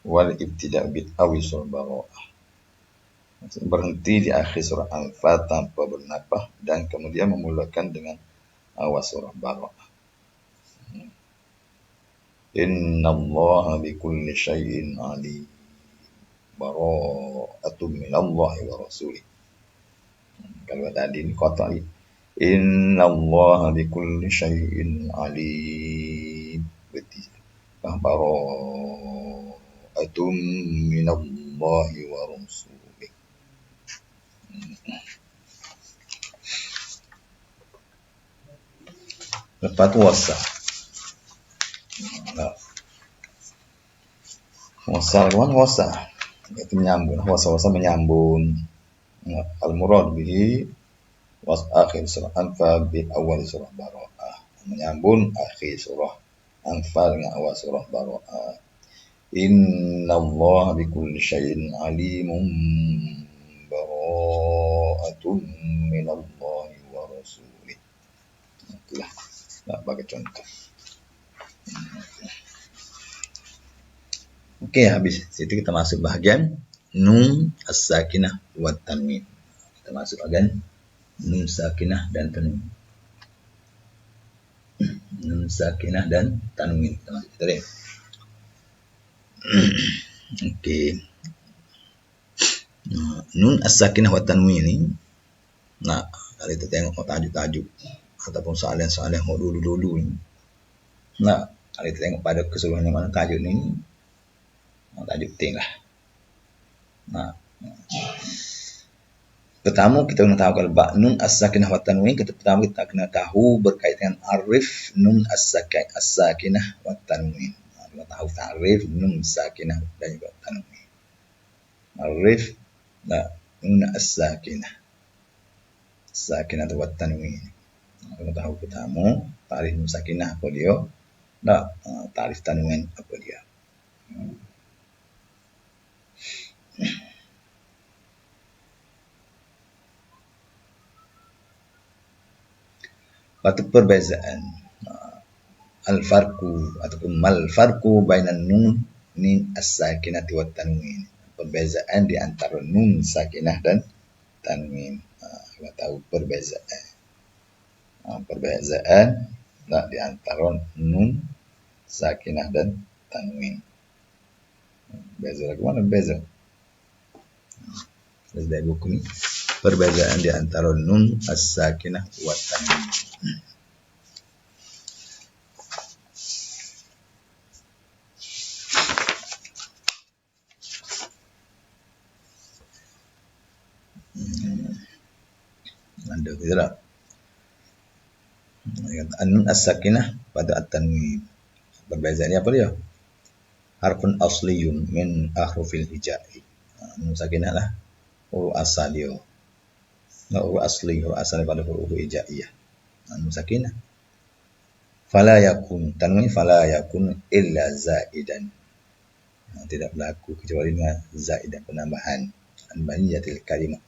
wal ibtida' bil awal surah Baraqah. Berhenti di akhir surah Anfal tanpa bernafas dan kemudian memulakan dengan awal surah Baraqah. Inna Allah bikulli syai'in alim. Bara'atun minallahi wa rasulih. Kalau tadi ni kotak ni. Inna Allah bikulli syai'in alim. Berarti bara'atun minallahi wa rasulih. Lepas tu wasa. Wasa kawan wasa. Itu menyambung. Wasa menyambung. Al-murad bihi was akhir surah Anfal bi awal surah Baraqah. Menyambung akhir surah Anfal dengan awal surah Baraqah. Inna Allah bikulli syai'in alimun bara'atun minallahi wa rasulih. Itulah. Nak bagi contoh. Okey, habis situ kita masuk bahagian nun as-sakinah wa tanwin. Kita masuk bahagian nun sakinah dan tanwin. Nun sakinah dan tanwin. Kita masuk tadi. Okey. Nun as-sakinah wa tanwin ni kalau kita tengok tajuk-tajuk ataupun soalan-soalan dulu-dulu ni. Kalau kita tengok pada keseluruhan yang mana tajuk ni tajuk penting lah. Pertama kita kena tahu kalau nun as-sakinah wa tanwin, pertama kita kena tahu berkaitan dengan arif nun as-sakinah wa tanwin. Kita tahu ta'rif nun sakinah dan juga tanwin. Arif nun as-sakinah wa tanwin. Kita tahu pertama ta'rif nun sakinah apa dia, ta'rif tanwin apa dia. Patu perbezaan al-farqu ataupun mal farqu bainan nun as-sakinah wa tanwin. Perbezaan di antara nun sakinah dan tanwin. Kita tahu perbezaan. Perbezaan di antara nun sakinah dan tanwin. Beza lagi mana beza? Dari buku ni perbezaan di antara nun as-sakinah wa tanwin. Ada tidak? Nun as-sakinah pada at-tanwin. Perbezaannya apa dia? Harfun asliyun min ahrufil hijai. Nun sakinah lah huruf asal dia. Huruf asli, huruf asal daripada huruf hijaiyah. Nun sakinah. Fala yakun, tanwin fala yakun illa zaidan. Tidak berlaku kecuali dengan zaidan, penambahan an-baniyatil kalimah.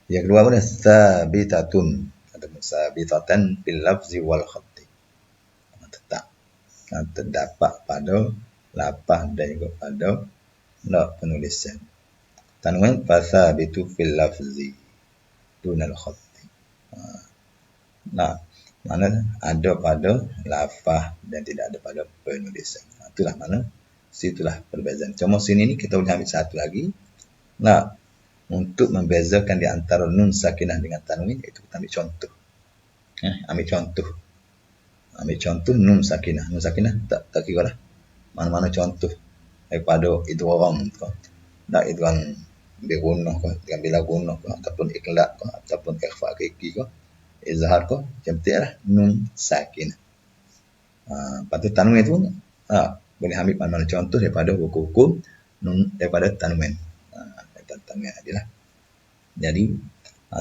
Yang kedua apa? Thabitatun ataupun sabitatan bil lafzi wal khatti. Tetap. terdapat pada lapah dan juga pada penulisan. Tanwin fathabitu fil lafzi dunal khatti. Mana ada pada lafaz dan tidak ada pada penulisan. Itulah mana situlah perbezaan. Cuma sini ni kita boleh ambil satu lagi. Untuk membezakan di antara nun sakinah dengan tanwin, iaitu kita ambil contoh. Ambil contoh nun sakinah. Nun sakinah tak kira lah. Mana-mana contoh daripada idgham ko. Idgham bi-gunnah ko, dengan bila gunnah ko, ataupun iqlab ko, ataupun ikhfa hakiki ko, izhar ko, macam tu lah nun sakinah. Lepas tu tanwin tu boleh ambil mana-mana contoh daripada hukum-hukum nun daripada tanwin. Daripada tanwin adalah. Jadi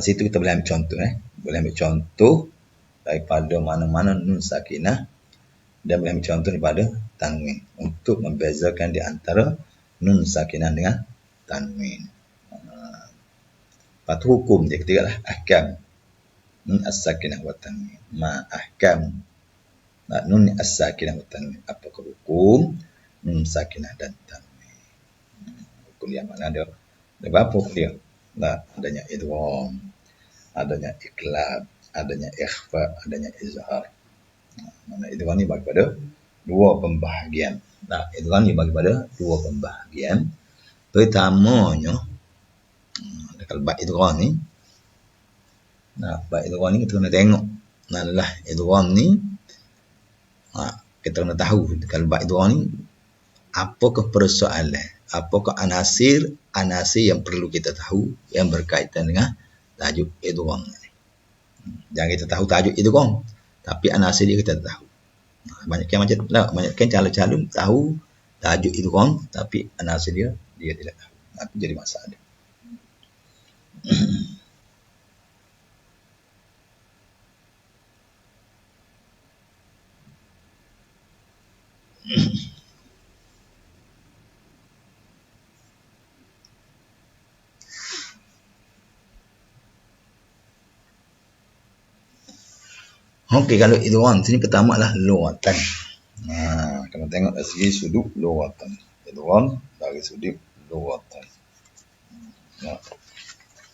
situ kita boleh ambil contoh boleh ambil contoh daripada mana-mana nun sakinah dan boleh ambil contoh daripada tanwin untuk membezakan di antara nun sakinah dengan tanwin. Lepas tu hukum dia ketiga lah ahkam nun as-sakinah wa tanwin. Ahkam nun as-sakinah wa tanwin. Apakah hukum nun sakinah dan tanwin? Hukum yang mana ada berapa dia? Adanya idgham, adanya iqlab, adanya ikhfa, adanya izhar. Mana idgham ni bagi pada dua pembahagian. Idgham ni bagi pada dua pembahagian. Pertamanya kalau bab idgham ni bab idgham ni kita kena tengok adalah idgham ni kita kena tahu kalau bab idgham ni apakah persoalan, apakah anasir yang perlu kita tahu yang berkaitan dengan tajuk idgham ni. Jangan kita tahu tajuk idgham tapi anasir dia kita tahu. Banyak kan calon-calon tahu tajuk idgham tapi anasir dia tidak tahu. Itu jadi masalah. Okey, kalau idgham sini pertama adalah lughatan. Kalau tengok dari segi sudut lughatan. Idgham dari sudut lughatan.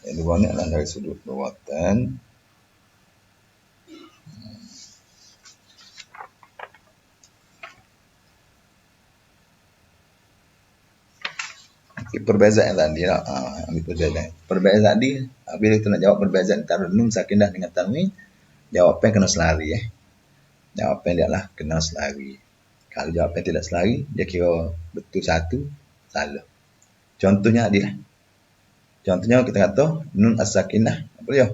Idgham ni adalah dari sudut lughatan. Perbezaan tadi lah. Ambil perbezaan. Perbezaan tadi bila kita nak jawab perbezaan antara nun sakinah dengan tanwin, jawapan kena selari Jawapan dia lah kena selari. Kalau jawapan tidak selari, dia kira betul satu, salah. Contohnya adalah kita kata nun as-sakinah apa dia?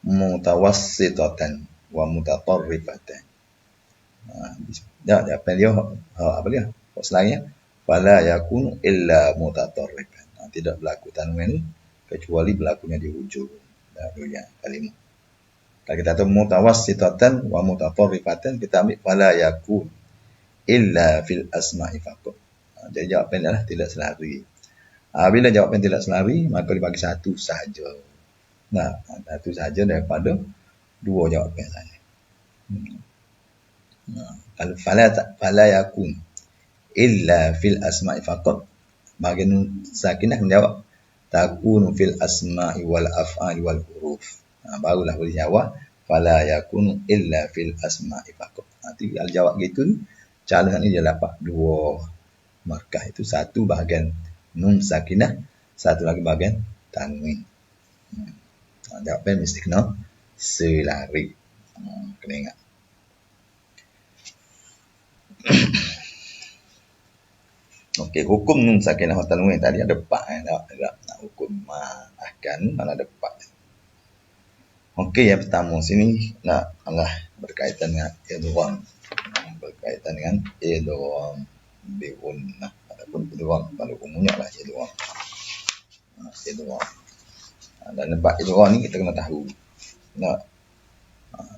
Mutawassitatan wa mutatarrifatan. Jawapan dia apa dia? Selarinya fala yakunu illa mutatarrifan. Tidak berlaku tanwin ni kecuali berlakunya di hujung kalimah. Kalau kita tahu mutawassitatan wa mutatarrifatan, kita ambil fala yakun illa fil asma'i faqat. Jadi jawapan adalah tidak selari. Bila jawapan tidak selari, maka dibagi satu sahaja. Satu sahaja daripada dua jawapan saja. Kalau fala yakun illa fil asma'i faqat, bagian sakinah menjawab takunu fil asma'i wal af'ali wal huruf. Barulah boleh jawab fala yakunu illa fil asma'i faqat. Nanti kalau jawab gitu, calon ni dia dapat dua markah. Itu satu bahagian nun sakinah, satu lagi bahagian tanwin. Jawapan mesti kena selari. Kena ingat. Okey, hukum nun sakinah wa tanwin tadi ada empat nak hukum ahkam mana ada empat. Okey, yang pertama sini adalah berkaitan dengan idgham. Berkaitan dengan idgham bi gunnah ataupun idgham pada umumnya lah idgham. Idgham. Dan bab idgham ni kita kena tahu.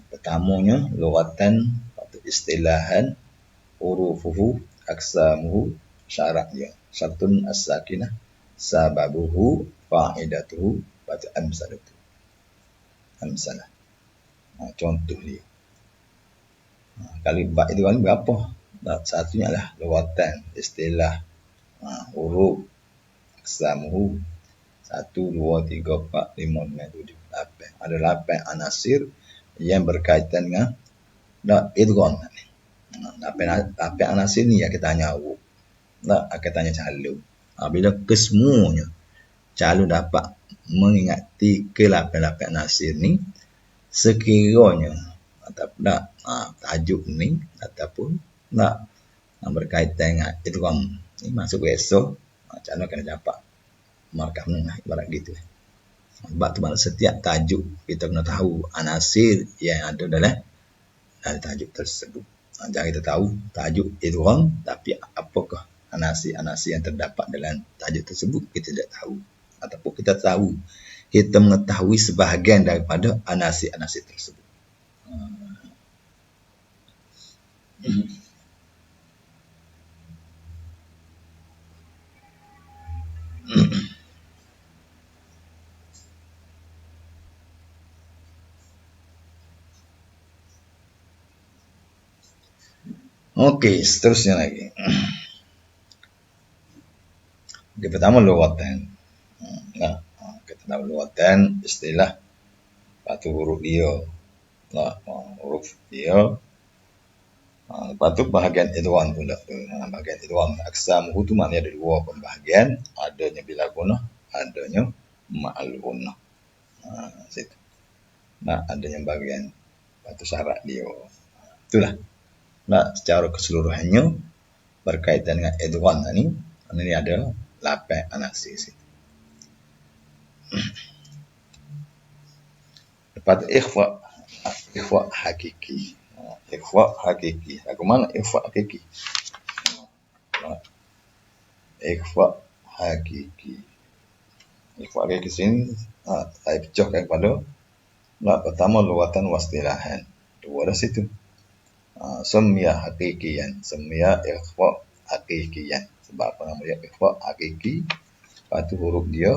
Pertamanya lughatan atau istilahan hurufuhu aqsamuhu syaratnya. Syartun as-sakinah sababuhu fa'idatuhu wa amsalatu. Amsalah. Contoh dia. Kali bab itu kan berapa? Nah, satunya lah lughatan, istilah, huruf, aqsamuhu, 1, 2, 3, 4, 5, 6, 7, 8. Ada 8 anasir yang berkaitan dengan idgham. 8 anasir ni yang kita tanya awak. Kita tanya calon. Bila kesemuanya calon dapat mengingati ke 8 anasir ni, sekiranya ataupun tajuk ni ataupun berkaitan dengan idgham ni masuk esok, calon kena dapat markah menengah, ibarat gitu. Sebab tu setiap tajuk kita kena tahu anasir yang ada dalam tajuk tersebut. Jangan kita tahu tajuk idgham tapi apakah anasir-anasir yang terdapat dalam tajuk tersebut kita tidak tahu, ataupun kita tahu, kita mengetahui sebahagian daripada anasir-anasir tersebut. Okey, seterusnya lagi. Okey, pertama lughatan. Kita tahu lughatan istilah patu huruf dia. Huruf dia. Lepas tu bahagian idgham pula tu. Bahagian idgham aqsamuhu tu maknanya ada dua pembahagian, adanya bila gunah, adanya ma'al gunah. Situ. Adanya bahagian patu syarat dia. Itulah. Secara keseluruhannya berkaitan dengan idgham ni, ini ada 8 anasir situ. Lepas ikhfa hakiki. Ikhfa hakiki. Bagaimana ikhfa hakiki? Ikhfa hakiki. Ikhfa hakiki sini saya pecahkan kepada pertama lughatan wastilahan. Dua dah situ. Semia hakikian, semia ikhfa hakikian. Sebab apa nama dia ikhfa hakiki? Patu huruf dia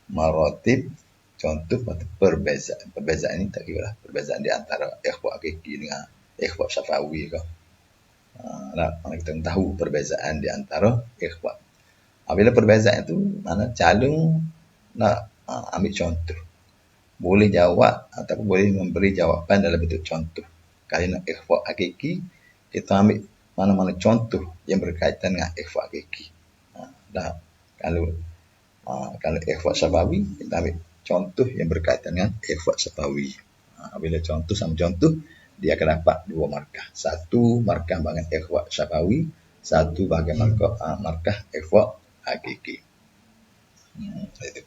maratib, contoh patu perbezaan. Perbezaan ini tak kira lah perbezaan di antara ikhfa hakiki dengan ikhfa syafawi ke. Kita tahu perbezaan di antara ikhfa. Bila perbezaan itu mana calon nak ambil contoh. Boleh jawab ataupun boleh memberi jawapan dalam bentuk contoh. Kalau nak ikhfa hakiki, kita ambil mana-mana contoh yang berkaitan dengan ikhfa hakiki. Kalau ikhfa syafawi, kita ambil contoh yang berkaitan dengan ikhfa syafawi. Bila contoh sama contoh, dia akan dapat 2 markah. 1 markah bahagian ikhfa syafawi, 1 bahagian markah ikhfa hakiki. Itu.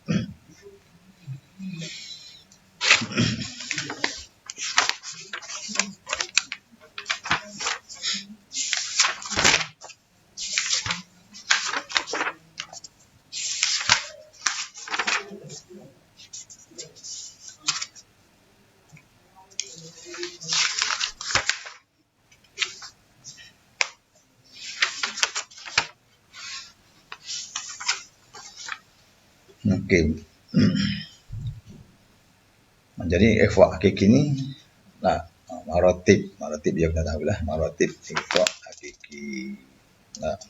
Okey. Jadi ikhfa hakiki ni maratib dia kena tahu lah, maratib ikhfa hakiki.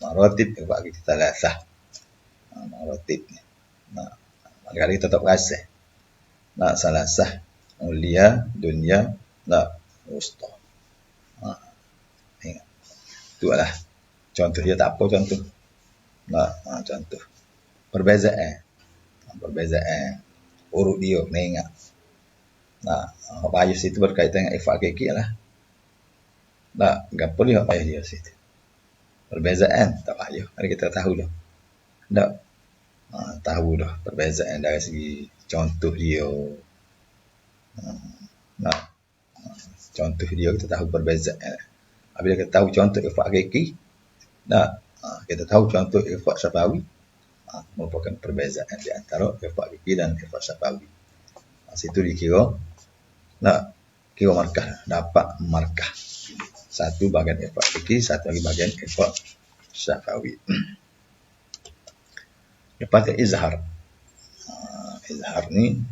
Maratib ikhfa hakiki salasah. Maratib ni. Kali kita tak rasa. Salasah mulia dunia usta. Ingat. Itulah. Contoh dia tak apa contoh. Contoh. Perbezaan huruf dia ni ingat. Payah situ berkaitan dengan ikhfa hakiki lah. Gapo dia payah dia situ. Perbezaan tak payah. Mari kita tahu dah. Tahu dah perbezaan dari segi contoh dia. Contoh dia kita tahu perbezaan. Bila kita tahu contoh ikhfa hakiki, kita tahu contoh ikhfa syafawi, merupakan perbezaan di antara ikhfa hakiki dan ikhfa syafawi. Situ dikira kira markah, dapat markah. 1 bahagian ikhfa hakiki, 1 lagi bahagian ikhfa syafawi. Lepas izhar. Izhar ni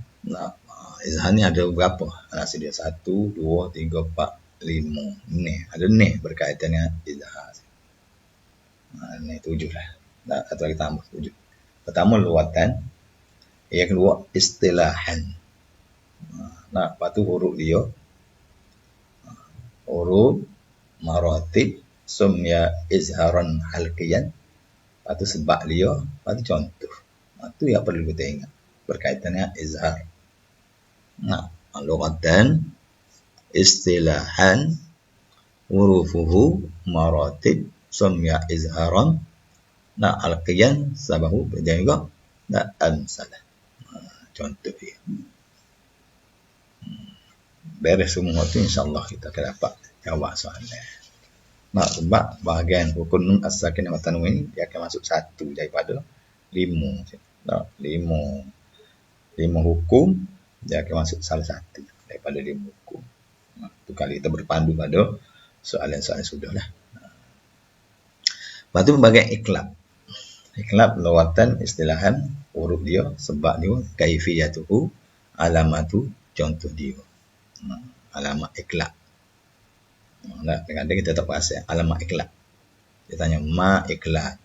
izhar ni ada berapa? Anasir dia 1, 2, 3, 4, 5. Ni ada ni berkaitan dengan izhar. Ini 7 lah. Nah, satu lagi tambah 7. Pertama lughatan, yang kedua istilahan. Nah, lepas tu huruf dia, huruf maratib sumya izharan halqiyan. Lepas tu sebab dia, lepas tu contoh. Itu yang perlu kita ingat berkaitan dengan izhar. Nah, lughatan, istilahan, hurufuhu maratib sumya izharan. Nah, halqiyan sabahu dan juga nah amsalah. Contoh dia. Beres semua tu insya-Allah kita akan dapat jawab soalan. Nah, sebab bahagian rukun nun as-sakin dan tanwin ini dia akan masuk satu daripada 5. Nah, 5 hukum dia akan masuk salah satu daripada 5 hukum. Nah, tu kali kita berpandu pada soalan-soalan sudahlah. Lepas tu bahagian iklab. Iklab lughatan istilahan huruf dia sebab dia kaifiyatuhu alamatu contoh dia. Alamat iklab. Nah, kadang kita tak pasal alamat iklab. Dia tanya ma iklab.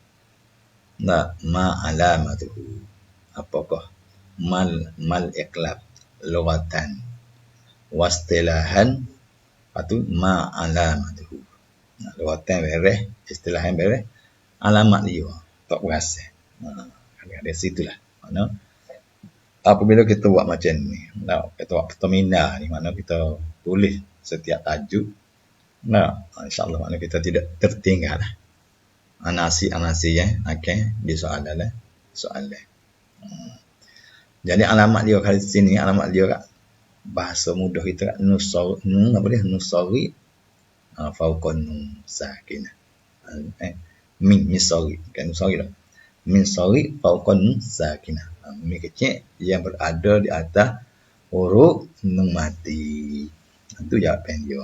Nah, ma alamatuhu. Apakah mal iklab lughatan wastilahan patu ma alamatuhu. Nah, lughatan beres, istilahan beres, alamat dia tak berasa. Ada situlah. Mana apabila kita buat macam ni, nah, kita buat terminal ni, mana kita tulis setiap tajuk, nah, insyaAllah mana kita tidak tertinggal lah. Anasi yang akan disoalan. Jadi alamat dia kali sini, alamat dia kat bahasa mudah kita kat nusari fauqan nun sakinah. Min misari, kan nusari dah. Min sari fauqan nun sakinah. Min kecil yang berada di atas huruf nun mati. Itu jawapan dia.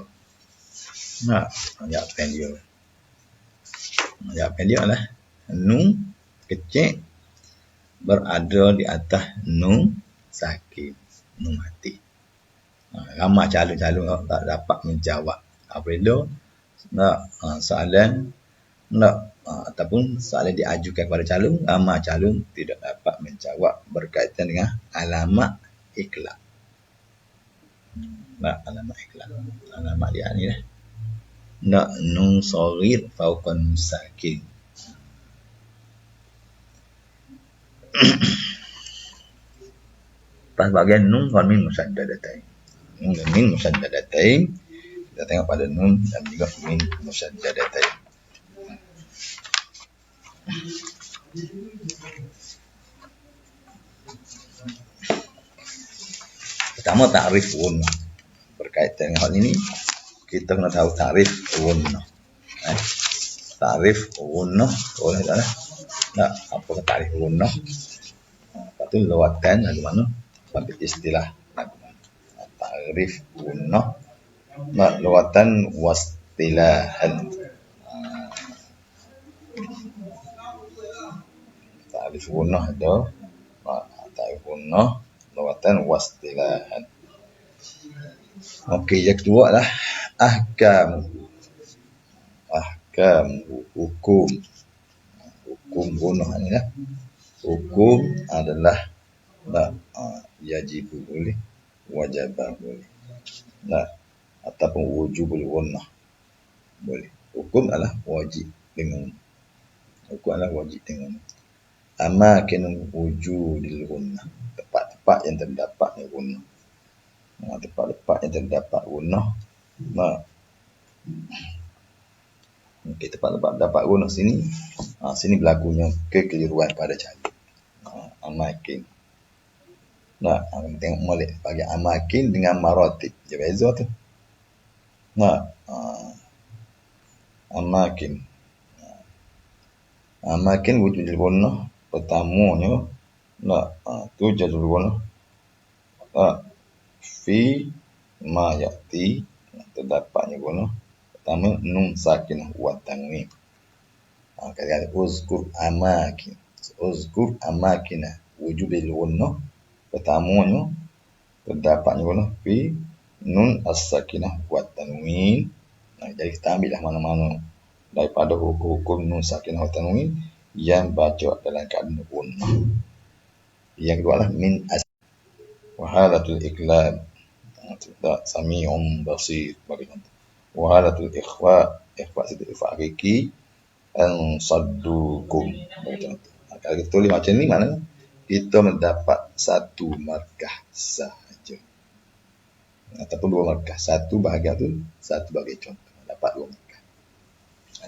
Nah, jawapan dia lah nun kecil berada di atas nun sakin, nun mati. Ramai calon-calon tak dapat menjawab apabila soalan ataupun soalan diajukan kepada calon, ramai calon tidak dapat menjawab berkaitan dengan alamat iklab. Alamat iklab. Alamat dia ni lah. Nun saghir fauqan sakin. Pas bagian nun dan min musaddadatain. Nun dan min musaddadatain. Kita tengok pada nun dan juga min musaddadatain. Pertama takrif gunnah. Berkaitan dengan hal ini, kita kena tahu takrif gunnah. Takrif gunnah boleh tak? Nah, apa takrif gunnah? Lepas tu lughatan bagaimana? Sampai istilah bagaimana? Takrif gunnah. Nah, lughatan wastilahan. Takrif gunnah ada. Takrif gunnah lughatan wastilahan. Okey, yang kedua lah ahkam hukum gunnah ni lah. Hukum adalah yajib boleh, wajib boleh. Ataupun wujubul gunnah boleh. Hukum adalah wajib dengan amakin wujudil gunnah, tempat-tempat yang terdapat gunnah. Tempat-tempat yang terdapat gunnah. Okey, tempat-tempat terdapat gunnah sini. Sini berlakunya kekeliruan pada calon. Amakin. Tengok molek bagi amakin dengan maratib. Dia beza tu. Amakin wujudil gunnah pertamanya tu jadul gunnah fi ma ya'ti terdapatnya gunnah pertama nun sakinah wa tanwin. Kata uzkur amakinah wujubil gunnah pertamanya terdapatnya gunnah fi nun as-sakinah wa tanwin. Jadi kita ambillah mana-mana daripada hukum-hukum nun sakinah wa tanwin yang baca dalam keadaan gunnah. Yang kedua lah min as wa halatul iqlab, sami'un basir bagi contoh. Wa halatul ikhfa, ikhfa itu ikhfa hakiki, an saddukum bagi contoh. Kalau kita tulis macam ni mana kita mendapat satu markah sahaja ataupun dua markah. Satu bahagian tu, satu bagi contoh, dapat dua markah.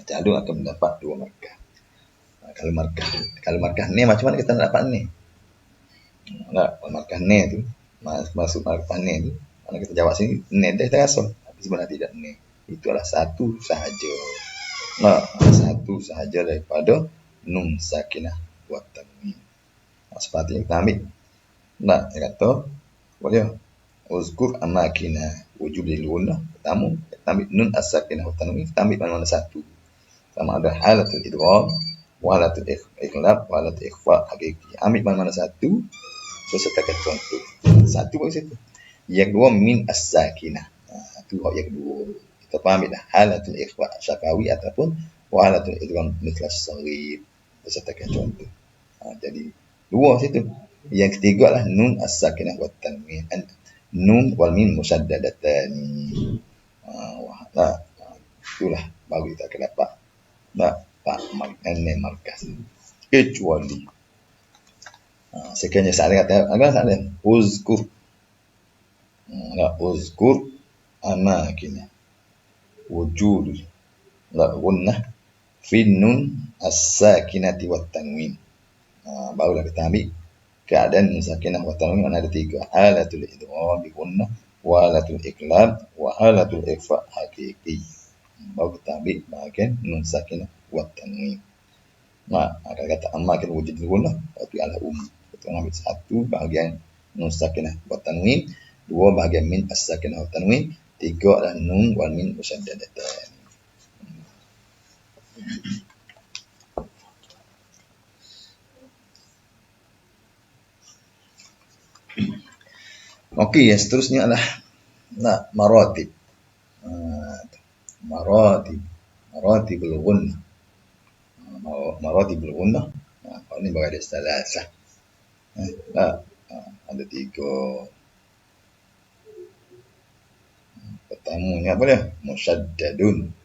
Calon akan mendapat dua markah. Kalau markah ni macam mana kita nak dapat ni? Markah ni tu masuk markah ni tu, mana kita jawab sini ni dah kita rasa, tapi sebenarnya tidak ni. Itu adalah satu sahaja. Satu sahaja daripada nun sakinah wa tanwin. Seperti yang kita ambil. Dia kata boleh uzkur amakina wujudil gunnah. Pertama kita ambil nun as-sakinah wa tanwin, kita ambil mana-mana satu. Sama ada halatul idgham, halatul iqlab, halatul ikhfa hakiki. Ambil mana-mana satu, so sertakan contoh. Satu bagi satu. Yang kedua min as-sakinah. Itu yang kedua. Kita ambil dah halatul ikhfa syafawi ataupun halatul idgham mithla as-saghir. Sertakan contoh. Jadi dua situ. Yang ketiga lah nun as-sakinah wa tanwin. Nun wal mim musyaddadatan. Itulah baru kita akan dapat markas. Kecuali sekiannya soalan kata agak soalan uzkur. Uzkur amakina wujud gunnah fi nun as-sakinati wat tanwin. Barulah kita ambil keadaan nun sakinah wa tanwin ada tiga. Halatul idgham bi gunnah, wa halatul iqlab, wa halatul ikhfa hakiki. Baru kita ambil bahagian nun sakinah wa tanwin. Akan kata amakin wujud gunnah, tapi ala kita ambil satu bahagian nun sakinah wa tanwin, dua bahagian min as-sakinah wa tanwin, tiga adalah nun wal min musyaddadatan. Okey, yang seterusnya adalah maratib. Maratibul gunnah. Maratibul gunnah. Ini berada salasah. Ada tiga. Pertamanya apa dia? Musyaddadun.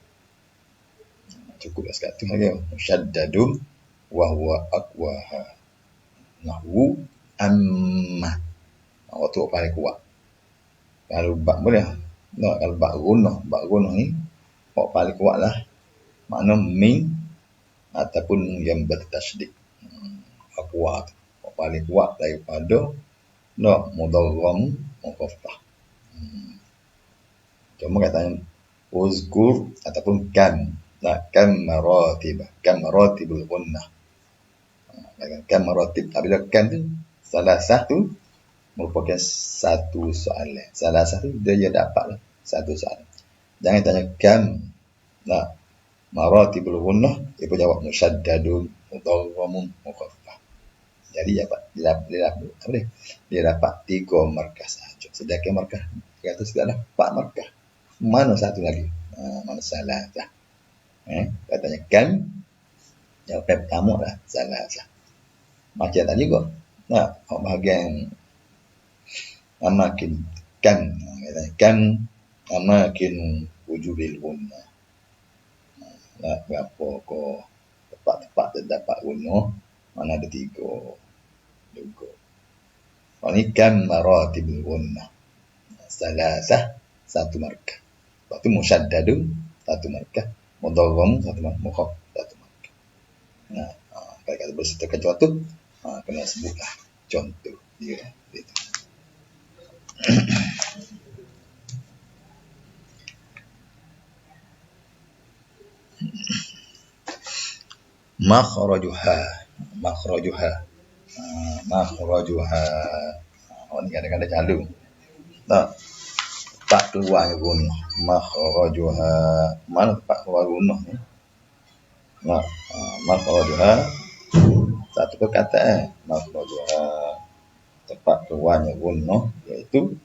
Cukup dah sekat tu lagi. Musyaddadun wa huwa aqwaha. Nahwu amma. Waktu paling kuat. Kalau bak boleh. Kalau bak gunnah ni paling kuat lah. Makna min ataupun yang bertasydid. Aqwa tu paling kuat daripada mudawwam mukhaffaf. Cuma katanya uzkur ataupun kam maratibul gunnah. Kam maratib, apabila kam tu salah satu merupakan satu soalan. Salah satu dia dapat satu soalan. Jangan tanya kam maratibul gunnah, dia pun jawab musyaddadun mudawwamun mukhaffaf. Jadi dia dapat tiga markah sahaja. Sedangkan markah kata sudah ada 4 markah. Mana satu lagi? Mana salah sah. Katanya kan jawapan pertama lah salah sah. Macam tadi juga. Bahagian amakin kan. Katanya kan amakin wujudil gunnah. Berapa kau tepat-tepat terdapat gunnah? Mana ada 3 juga. Ini kan maratibul gunnah. Salasah, 1 markah. Lepas tu musyaddadun 1 markah. Mudawwam 1 markah. Mukhaffaf 1 markah. Kalau kata bersertakan contoh, kena sebutlah contoh dia. Makhrajuha. Ini kadang-kadang calung. Tak keluar gunnah. Makhrajuha. Mana tempat keluar gunnah ni? Makhrajuha. Satu perkataan. Makhrajuha. Tempat keluarnya gunnah iaitu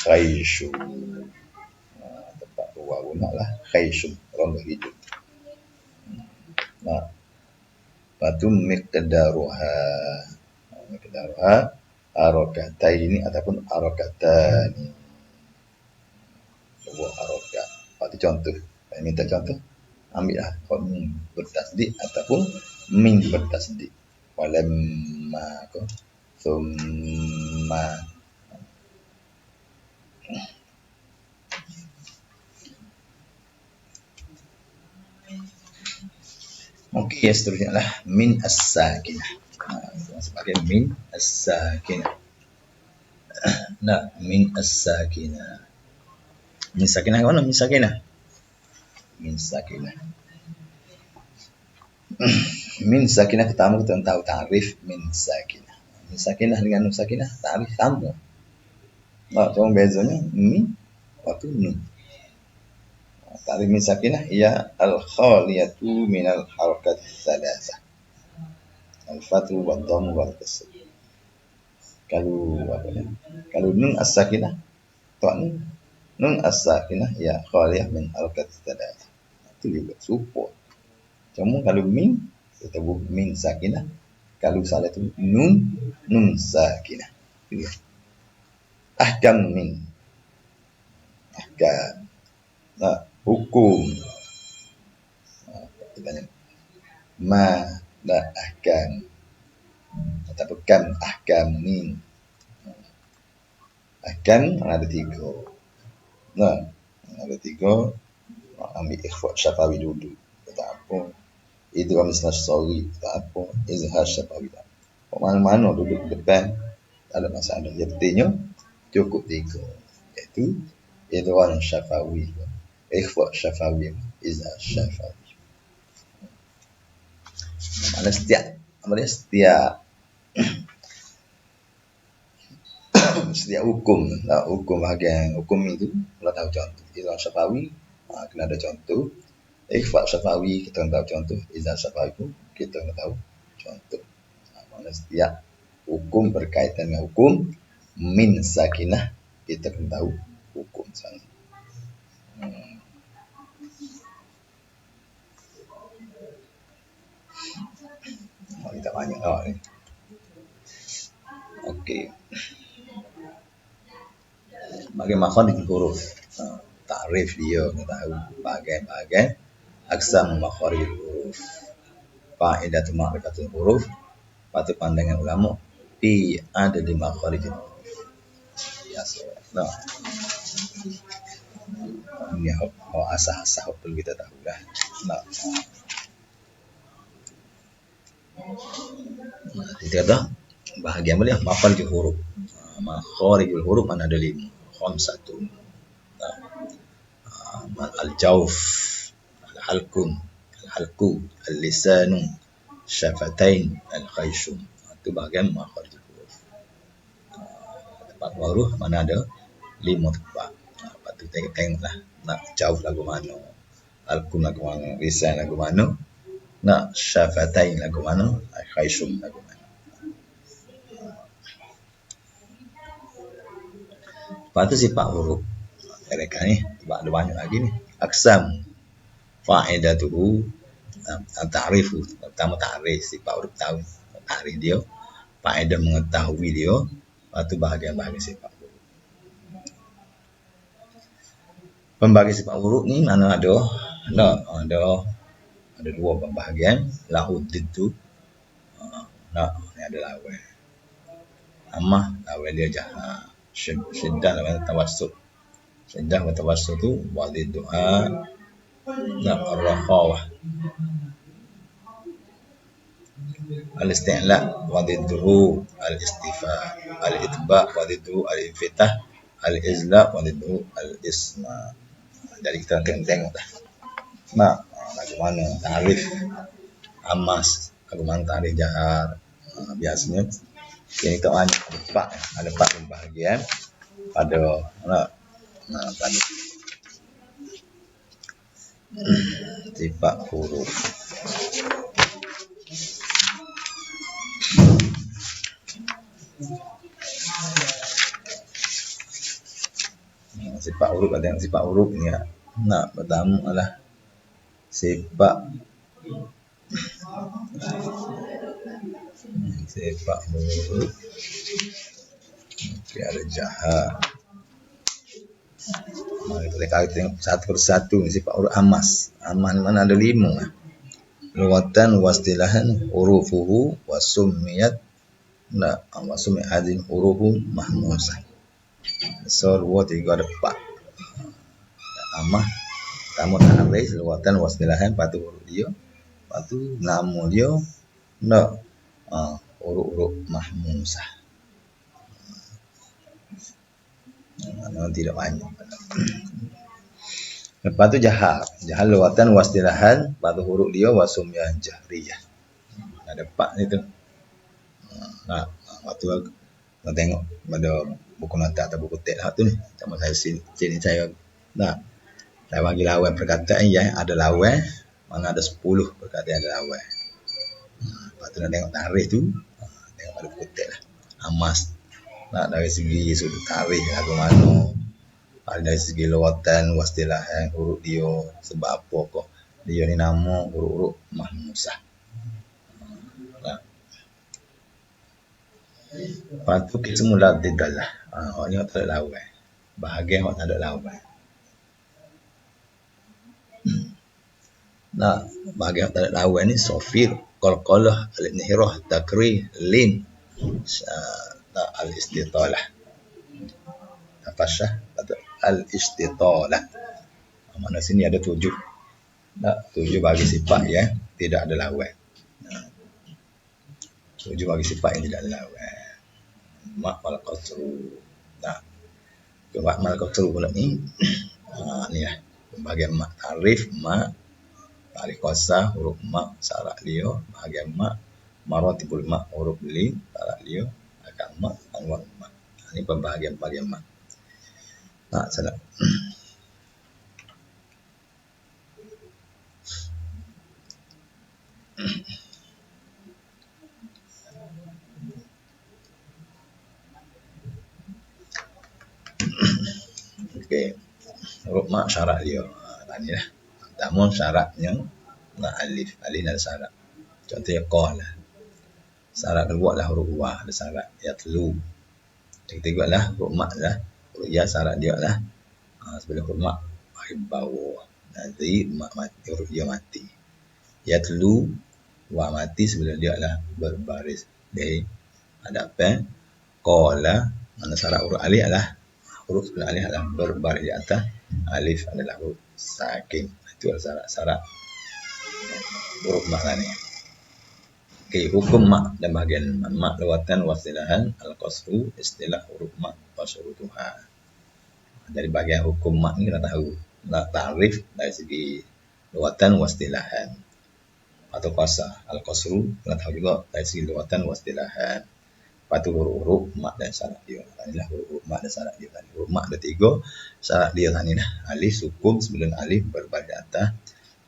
khayshu. Tempat keluar gunnah lah khayshu. Rongga hidung. Nah, batu miqdaruha. Miqdaruha harokataini ataupun harokatani. Dua harokat. Waktu contoh. Saya minta contoh. Ambil lah. Kalau bertasdik ataupun min bertasdik. Walamma ko. Thumma. Okey, seterusnya lah min as-sakinah. Sebagai min as-sakinah. Nah, min as-sakinah. Min sakinah ke mana? Min sakinah. Min sakinah. Min sakinah pertama kita tahu tarif min sakinah. Min sakinah dengan nun sakinah tarif sama. Nah, cuma bezanya min waktu nun. Tarif min sakinah ia al-khaliyatu min al-harakat thalathah. Al-fathu wa dhammu wal kasr. Kalau apa ni? Kalau nun as-sakinah, tuan nun as-sakinah ia khaliyah min harakat thalathah. Itu juga support. Cuma kalau min kita buat min sakinah, kalau salah tu nun sakinah. Itu dia. Ahkam min. Ahkam. Nah, hukum. Ma la ahkam. Ataupun kam ahkam min. Ahkam ada 3. Nah, ada 3. Ambil ikhfa syafawi dulu. Tak apa. Itu amislah sorry. Tak apa. Izhar syafawi. Mana-mana duduk depan. Tak ada masalah. Yang pentingnya cukup 3. Iaitu idhar syafawi. Ikhfa syafawi. Izhar syafawi. Mana setiap setiap hukum. Nah, hukum bahagian hukum itu kalau tahu contoh. Izhar syafawi kena ada contoh. Ikhfa syafawi kita tahu contoh. Izhar syafawi pun kita tahu contoh. Mana setiap hukum berkaitan dengan hukum min sakinah kita kena tahu hukum sana. Kita banyak ni. Okey. Bagi makhraj huruf. Ta'rif dia kita tahu bahagian-bahagian aksam makhraj huruf. Faedatu ma'rifatul huruf. Patut pandangan ulama fi ada di makhraj huruf. Biasa. Nah. Ini asah-asah betul kita tahu dah. Nah. Kita kata bahagian boleh makharijul huruf. Makharijul huruf mana ada 5. Khamsatun. Al-jawf, al-halqum, al-halqu, al-lisanu, syafatain, al-khayshum. Itu bahagian makharijul huruf. Tempat huruf mana ada 5 tempat. Lepas tu tengoklah nak jawf lagu mana, al-halqum lagu mana, lisan lagu mana. Nak syafatain lagu mana, khayshum lagu mana. Lepas tu sifat huruf. Mereka ni ada banyak lagi ni. Aksam faedatuhu ta'rifu. Pertama ta'rif sifat huruf tahu. Ta'rif dia. Faedah mengetahui dia. Lepas tu bahagian-bahagian sifat huruf. Pembagi sifat huruf ni mana ada? Ada 2 pembahagian. Lahu diddu. Ni ada lawan. Amah lawan dia jahat. Syiddah lawan tawassut. Syiddah wa tawassut tu wadid du'a ar-rakhawah. Al-isti'la wadidduhu al-istifa. Al-itba wadidduhu al-infitah. Al-izla wadidduhu al-isma. Jadi kita tengok dah. Nah, lagu mana tarif amas, lagu mana tarif jahar. Biasanya kita ada 4 pembahagian pada tadi sifat huruf. Sifat huruf ada yang sifat huruf ni ya. Nah, pertama adalah sifat Sifat huruf. Okey, ada jahat. Mari kita tengok satu persatu ni sifat huruf amas. Amas mana ada 5. Lughatan wastilahan hurufuhu wasumiyat wasumiyat hadin hurufu mahmusah. So 2 3 ada 4. Amah tamu ta'arif lughatan wastilahan patu huruf dia. Patu nama dia huruf mahmusah. Tidak banyak. Lepas tu jahar lughatan wastilahan patu huruf dia wasumiyah jahriyah. Ada 4 ni tu. Waktu kita tengok pada buku nota atau buku teks tu ni. Sama saya sini saya saya bagi lawan perkataan yang ada lawan, mana ada 10 perkataan ada lawan. Lepas tu nak tengok tarikh tu, tengok pada buku teks lah. Amas dari segi sudut tarikh lagu mana. Dari segi lughatan wastilahan huruf dia sebab apa kok dia ni nama huruf mahmusah. Lepas tu kita mula didalah. Ni tak ada lawan. Bahagian tak ada lawan. Bahagian tak ada lawan ni sofir, qalqalah, al-inhirah, takrih, lin, al-istitalah. Tafasyah atau al-istitalah. Makna sini ada 7. 7 bagi sifat yang tidak ada lawan. 7 bagi sifat yang tidak ada lawan. Mak mal qasru. Mak mal qasru pula ni. Ni lah. Bahagian mak tarif, mak tarif qasah, huruf mak syarat dia, bahagian mak maratibul mak huruf lin syarat dia, akad mak anwar mak. Ini pembahagian-bahagian mak. Salah. Okey. Huruf mak syarat dia. Tadi lah. Pertama syaratnya alif. Alif ada syarat. Contohnya qah lah. Syarat kedua lah huruf wa ada syarat. Yatlu. Ketiga lah huruf mak lah. Huruf ya syarat dia lah. Sebelum huruf mak bagi bawah. Nanti mak mati, huruf dia mati. Yatlu wa mati sebelum dia lah berbaris. Jadi ada apa? Qala mana syarat huruf alif lah. Huruf sebelum alif adalah berbaris di atas. Alif adalah huruf sakin. Itu adalah syarat huruf mak ni. Okey, hukum mak dan bahagian mak lughatan wastilahan al-qasru istilah huruf mak wa syurutuha. Dari bahagian hukum mak ni kita tahu takrif dari segi lughatan wastilahan atau qasah al-qasru kita tahu juga dari segi lughatan wastilahan. Patu huruf mak dan syarat dia. Inilah huruf mak dan syarat dia. Huruf mak ada 3, syarat dia tadi dah. Alif sukun sebelum alif berbaris di atas.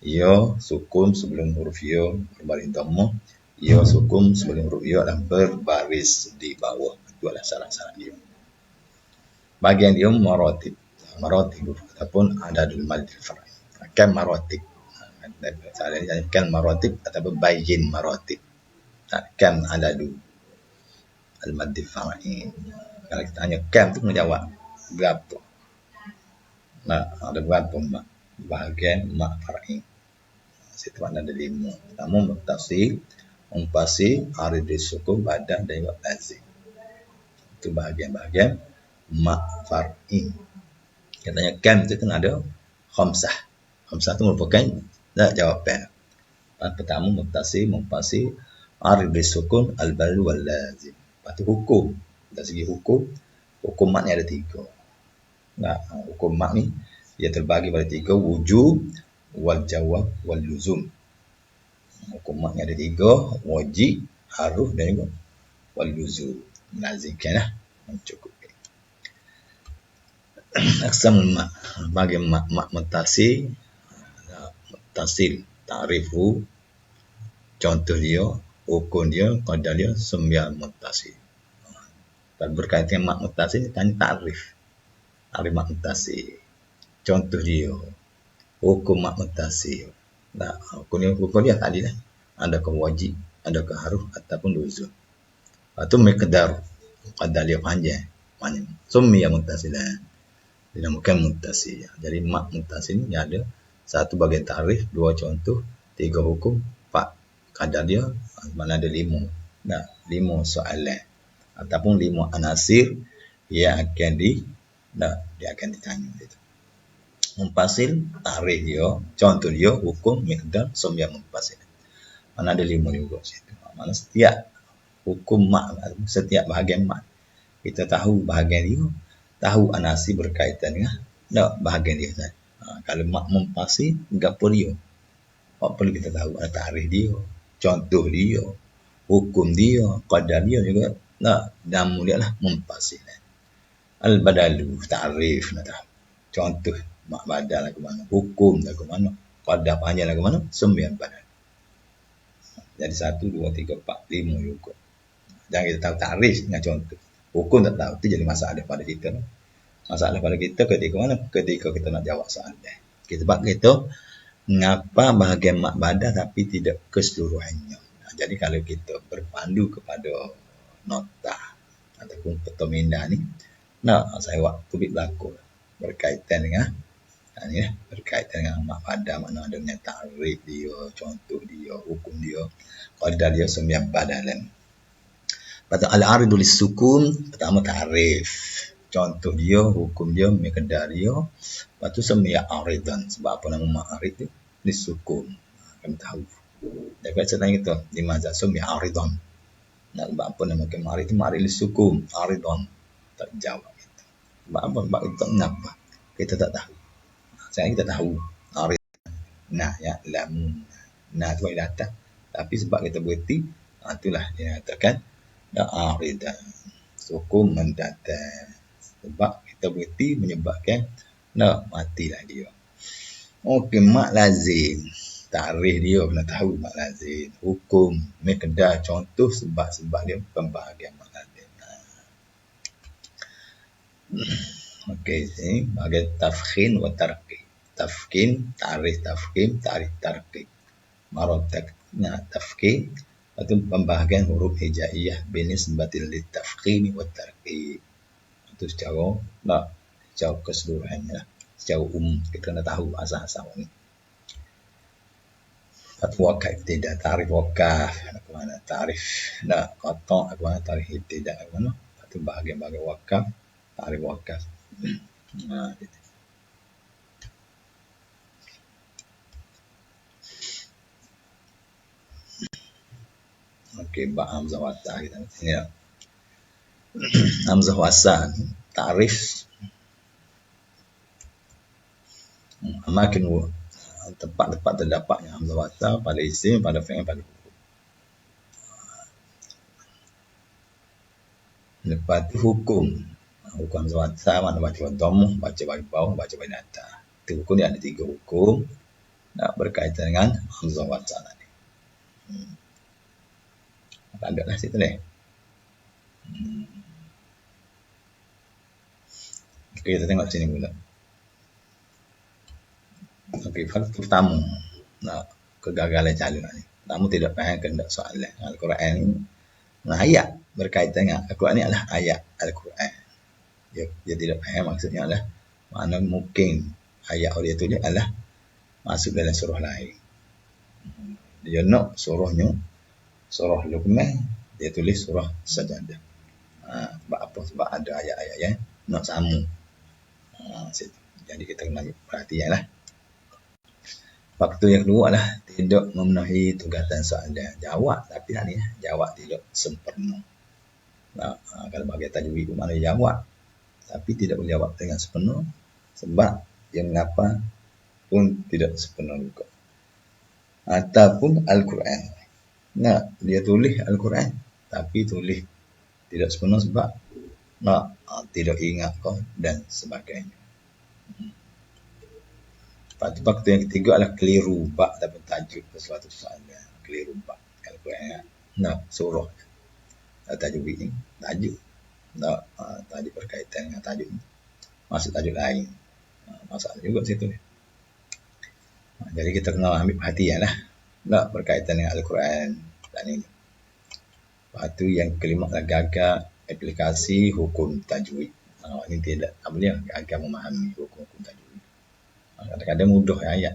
Ya sukun sebelum huruf ya berbaris dhamma. Ya sukun sebelum huruf ya dan berbaris di bawah. Itu adalah syarat-syarat dia. Bagian dia maratib. Maratib ataupun adadul madil far'i. Kan maratib. Kan maratib ataupun bayyin maratib. Kan adadu al-maddi far'i. Kalau kita tanya kam tu menjawab berapa. Ada berapa mak bahagian mak far'i. Situ ada 5. Pertama muttasil, munfasil, arid sukun, badah dan lazim. Itu bahagian-bahagian mak far'i. Kita tanya kam tu kan ada khamsah. Khamsah tu merupakan jawapan. Pertama muttasil, munfasil, arid sukun, al-balu wal lazim. Lepas tu hukum. Dari segi hukum mak ni ada 3. Hukum mak ni dia terbagi pada 3, wujub, wal jawab, wal luzum. Hukum mak ni ada 3, wajib, haruf dan juga wal luzum. Lazimkanlah cukup. Aqsamul mak. Bagi mak muttasil, ta'rifu, contoh dia, hukum dia, qadar dia, sembilan muttasil. Dan berkaitan mak muttasil, tanya ta'rif. Ta'rif mak muttasil. Contoh dia, hukum mak muttasil. Hukum dia tadi lah. adakah wajib, adakah haruf ataupun luzum. Lepas tu miqdar, qadar dia panjang. Maknanya summiya muttasilan. Dinamakan muttasil. Jadi mak muttasil ni ada satu bagian tarif, dua contoh, tiga hukum, empat kadar dia, mana ada lima. Nah, lima soalan ataupun lima anasir yang akan dia akan ditanya gitu. Mufasil, tarif dia, contoh dia, hukum, miqdar, summiya mufasil. Mana ada lima juga situ. Mana setiap hukum mak, setiap bahagian mak, kita tahu bahagian dia, tahu anasi berkaitan dengan bahagian dia. Kalau mak mufasil, gapo dia? Apa perlu kita tahu? Tarikh dia, contoh dia, hukum dia, qadar dia juga. Nama dia lah mufasil. Al-badalu, ta'rif, contoh mak badal lah ke mana, hukum lah ke mana, qadar panjang lah ke mana, summiya badal. Jadi 1, 2, 3, 4, 5 juga. Jangan kita tahu ta'rif dengan contoh. Hukum tak tahu, itu jadi masalah pada kita. Masalah pada kita ketika mana? Ketika kita nak jawab soalan. Sebab kita mengapa bahagian mak badal tapi tidak keseluruhannya. Jadi kalau kita berpandu kepada nota ataupun pemindah ni, saya waktu berlaku berkaitan dengan berkaitan dengan mak badal, mana adanya ta'rif dia, contoh dia, hukum dia, qadar dia, summiya badalan. Pada al-aridu lis-sukun, pertama ta'rif, contoh dia, hukum dia, miqdar dia. Lepas tu summiya aridan. Sebab apa nama ma'arid tu? Lis-sukun. Kami tahu. Dapat saya tanya kita, di mazhab summiya aridan. Sebab apa nama ma'arid tu? Ma'arid lis-sukun, aridan. Tak jawab kita. Sebab apa? Sebab kita tak mengapa. Kita tak tahu. Sekarang kita tahu. Arid. Lamun. Tu bagi datang. Tapi sebab kita berhenti, itulah dia katakan aridan. Sukun mendatang. Sebab kita berhenti menyebabkan matilah dia. Okey, mak lazim. Tarikh dia kena tahu mak lazim. Hukum, miqdar, contoh, sebab dia pembahagian mak lazim. Okey, sini bahagian tafkhin wa tarqi. Tafkhin, tarikh tafkhim, tarikh tarqi. Marotak. Tafkhin itu pembahagian huruf hijaiyah binisbatil litafkhimi wa tarqi. Itu secara keseluruhannya, secara umum kita kena tahu asal-asal ni. Wakaf tidak, tarikh wakaf ke mana, tarikh qata ke mana, tarikh tidak ke mana. Itu bahagian-bahagian wakaf, tarikh wakaf. Gitu. Okey, ba hamzah wa ta kita ya. Hamzah wasal, ta'rif amakin tempat-tempat terdapatnya hamzah wasal pada isim, pada fi'il, pada huruf. Lepas tu hukum hamzah wasal, mana baca dhammah, baca bagi bawah, baca bagi atas. Itu hukum dia ada 3 hukum berkaitan dengan hamzah wasal tadi. Ada lah situ ni. Okey, kita tengok sini pula. Okey, faktor pertama. Kegagalan calon ni. Namun tidak faham kehendak soalan. Al-Quran ni ayat berkaitan dengan Al-Quran ni adalah ayat Al-Quran. Dia tidak faham maksudnya adalah mana mungkin ayat dia tulis adalah masuk dalam surah lain. Dia nak surahnya surah Luqman, dia tulis surah Sajadah. Sebab apa? Sebab ada ayat-ayat yang nak sama. Jadi kita kena perhatian lah. Faktor yang kedua adalah tidak memenuhi tugasan soalan. Jawab tapi tak ni jawab tidak sempurna. Kalau bagi tajwid mana jawab tapi tidak boleh jawab dengan sempurna sebab yang mengapa pun tidak sempurna juga. Ataupun Al-Quran. Dia tulis Al-Quran tapi tulis tidak sempurna sebab tidak ingat kau dan sebagainya. Faktor yang ketiga adalah keliru bab ataupun tajuk sesuatu soalan. Keliru bab Al-Quran. Surah tajwid ni tajuk. Tajuk berkaitan dengan tajuk ni. Masuk tajuk lain. Masalah juga situ. Jadi kita kena ambil perhatian lah. Tak berkaitan dengan Al-Quran. Dan ini. Lepas tu yang kelima adalah gagah aplikasi hukum tajwid. Ini tidak boleh gagah memahami hukum-hukum tajwid. Kadang-kadang mudah ayat.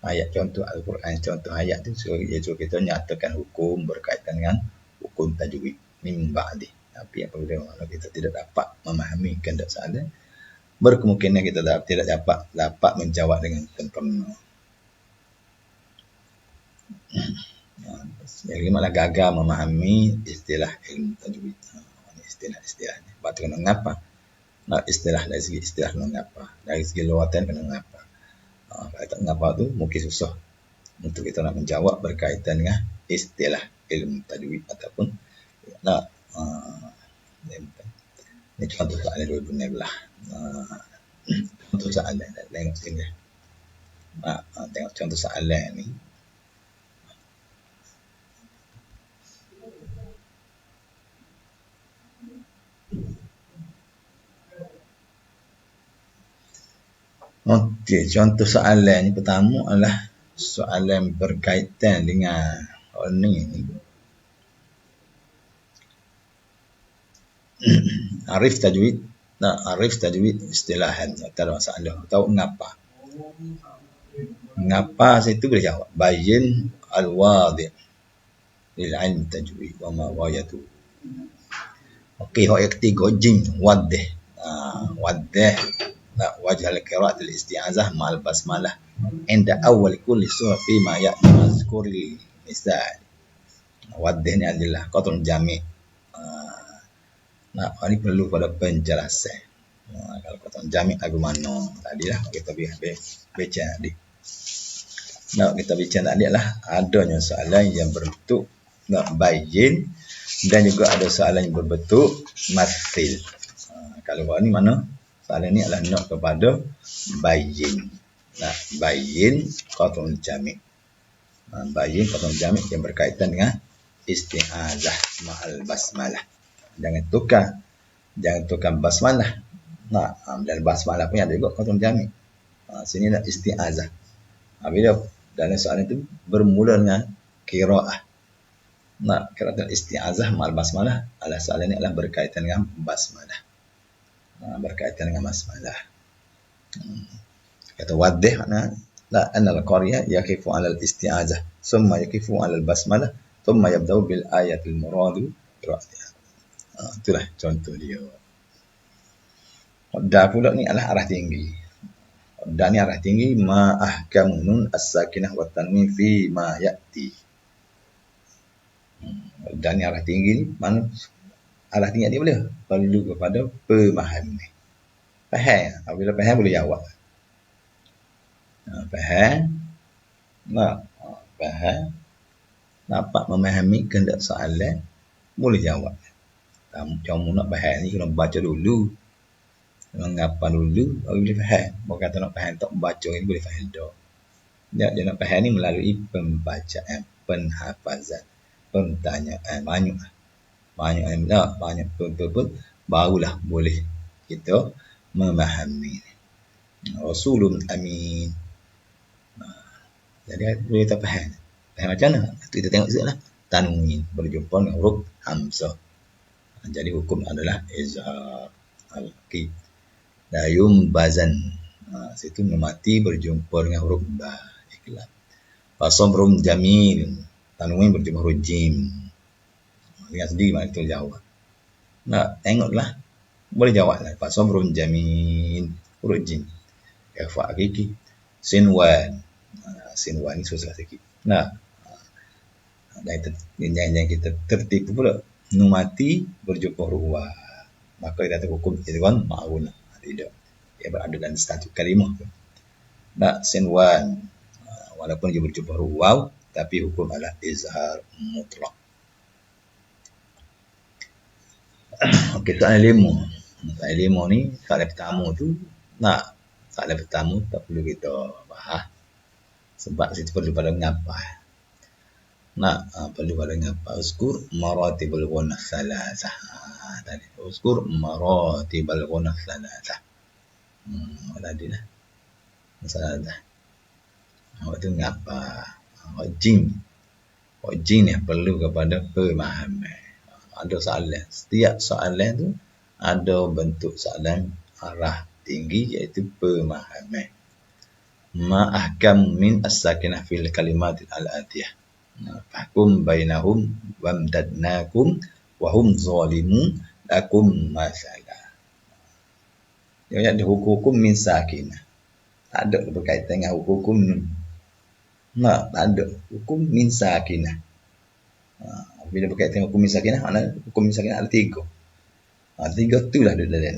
Ayat contoh Al-Quran, contoh ayat tu dia suruh kita nyatakan hukum berkaitan dengan hukum tajwid min ba'di. Tapi apabila kita tidak dapat memahami kehendak salah, berkemungkinan kita tidak dapat menjawab dengan sempurna. Yang kelima adalah gagal memahami istilah ilmu tajwid. Istilah-istilahnya. Lepas tu kena ngapa? Istilah dari segi istilah kena ngapa? Dari segi luatan kena ngapa? Kalau tak ngapa tu mungkin susah untuk kita nak menjawab berkaitan dengan istilah ilmu tajwid ataupun ini contoh soalan dulu belah. Contoh soalan tengok sini. Tengok contoh soalan ni. Okey, contoh soalan yang pertama adalah soalan berkaitan dengan ini. Arif tajwid. Arif tajwid istilahan. Tak ada masalah. Tahu ngapa? Ngapa situ boleh jawab. Bayin al-wadi' lil ilm tajwid wa ma wayatu. Okey, yang ketiga jin wadih. Wadih. Wajah al-qira'at al-isti'azah ma'al basmalah inda awal kulli surah fi ma ya'ti mazkuri misal. Wadih ni adalah qatrun jami'. Ini perlu pada penjelasan. Kalau qatrun jami' lagu mana tadilah kita baca tadi. Kita bincang tadi adalah adanya soalan yang berbentuk bayin dan juga ada soalan yang berbentuk mathil. Kalau ini mana? Soalan ini adalah nak kepada bayin. Bayin qatrun jami'. Bayin qatrun jami' yang berkaitan dengan isti'azah ma'al basmalah. Jangan tukar basmalah. Dan basmalah pun ada juga qatrun jami'. Sini nak isti'azah. Bila dalam soalan itu bermula dengan qira'ah. Qira'at isti'azah ma'al basmalah adalah soalan ini adalah berkaitan dengan basmalah. Berkaitan dengan basmalah. Kata wadih makna la anna al-qariya yaqifu 'ala al-isti'azah thumma yaqifu 'ala al-basmalah thumma yabda'u bil ayatil muradu qira'atiha. Itulah contoh dia. Da pula ni adalah arah tinggi. Da ni arah tinggi ma ahkamu nun as-sakinah wa tanwin fi ma ya'ti. Da ni arah tinggi ni mana arah tinggi dia boleh perlu kepada pemahaman. Faham? Apabila faham boleh jawab. Faham? Faham? Dapat memahami kehendak soalan boleh jawab. Kamu nak faham ni kena baca dulu. Kena ngapa dulu baru boleh faham. Bukan kata nak faham tak baca ni boleh faham dah. Dia nak faham ni melalui pembacaan, penghafazan, pertanyaan banyak betul barulah boleh kita memahami. Rasulun amin. Jadi boleh kita faham macam mana? Kita tengok sekejap lah. Tanwin berjumpa dengan huruf hamzah. Jadi hukum adalah izhar al-qi. Dayum bazan. Situ memati berjumpa dengan huruf ba. Ikhlas. Fasabrum jamil. Tanwin berjumpa huruf jim. Dengan sendiri mana kita jawab. Tengoklah. Boleh jawab lah. Fasabrum jamil. Huruf jim. Ikhfa hakiki. Sinwan. Sinwan ni susah sikit. Yang kita tertipu pula. Numati berjumpa huruf wa. Maka kita kata hukum idgham ma'un. Tidak. Dia berada dalam satu kalimah. Sinwan. Walaupun dia berjumpa huruf waw, tapi hukum adalah izhar mutlak. Okey, soalan 5. Soalan 5 ni, soalan pertama tu, soalan pertama tak perlu kita bahas. Sebab situ perlu pada ngapa. Perlu pada ngapa. Uzkur maratibul ghunnah salasah. Tadi. Uzkur maratibul ghunnah salasah. Tadi lah. Salasah. Waktu ngapa. Hojing ni perlu kepada pemahaman. Ada soalan. Setiap soalan tu ada bentuk soalan arah tinggi iaitu pemahaman. Ma ahkam min as-sakinah fil kalimat al-atiyah. Fahkum bainahum wamdadnakum wahum zalimun lakum masalah. Dia ada hukum min sakinah. Tak ada berkaitan dengan hukum nun. Tak ada. Hukum min sakinah. Bila berkaitan dengan hukum min sakinah, maknanya hukum min sakinah ada 3. 3 tu lah dia dalam.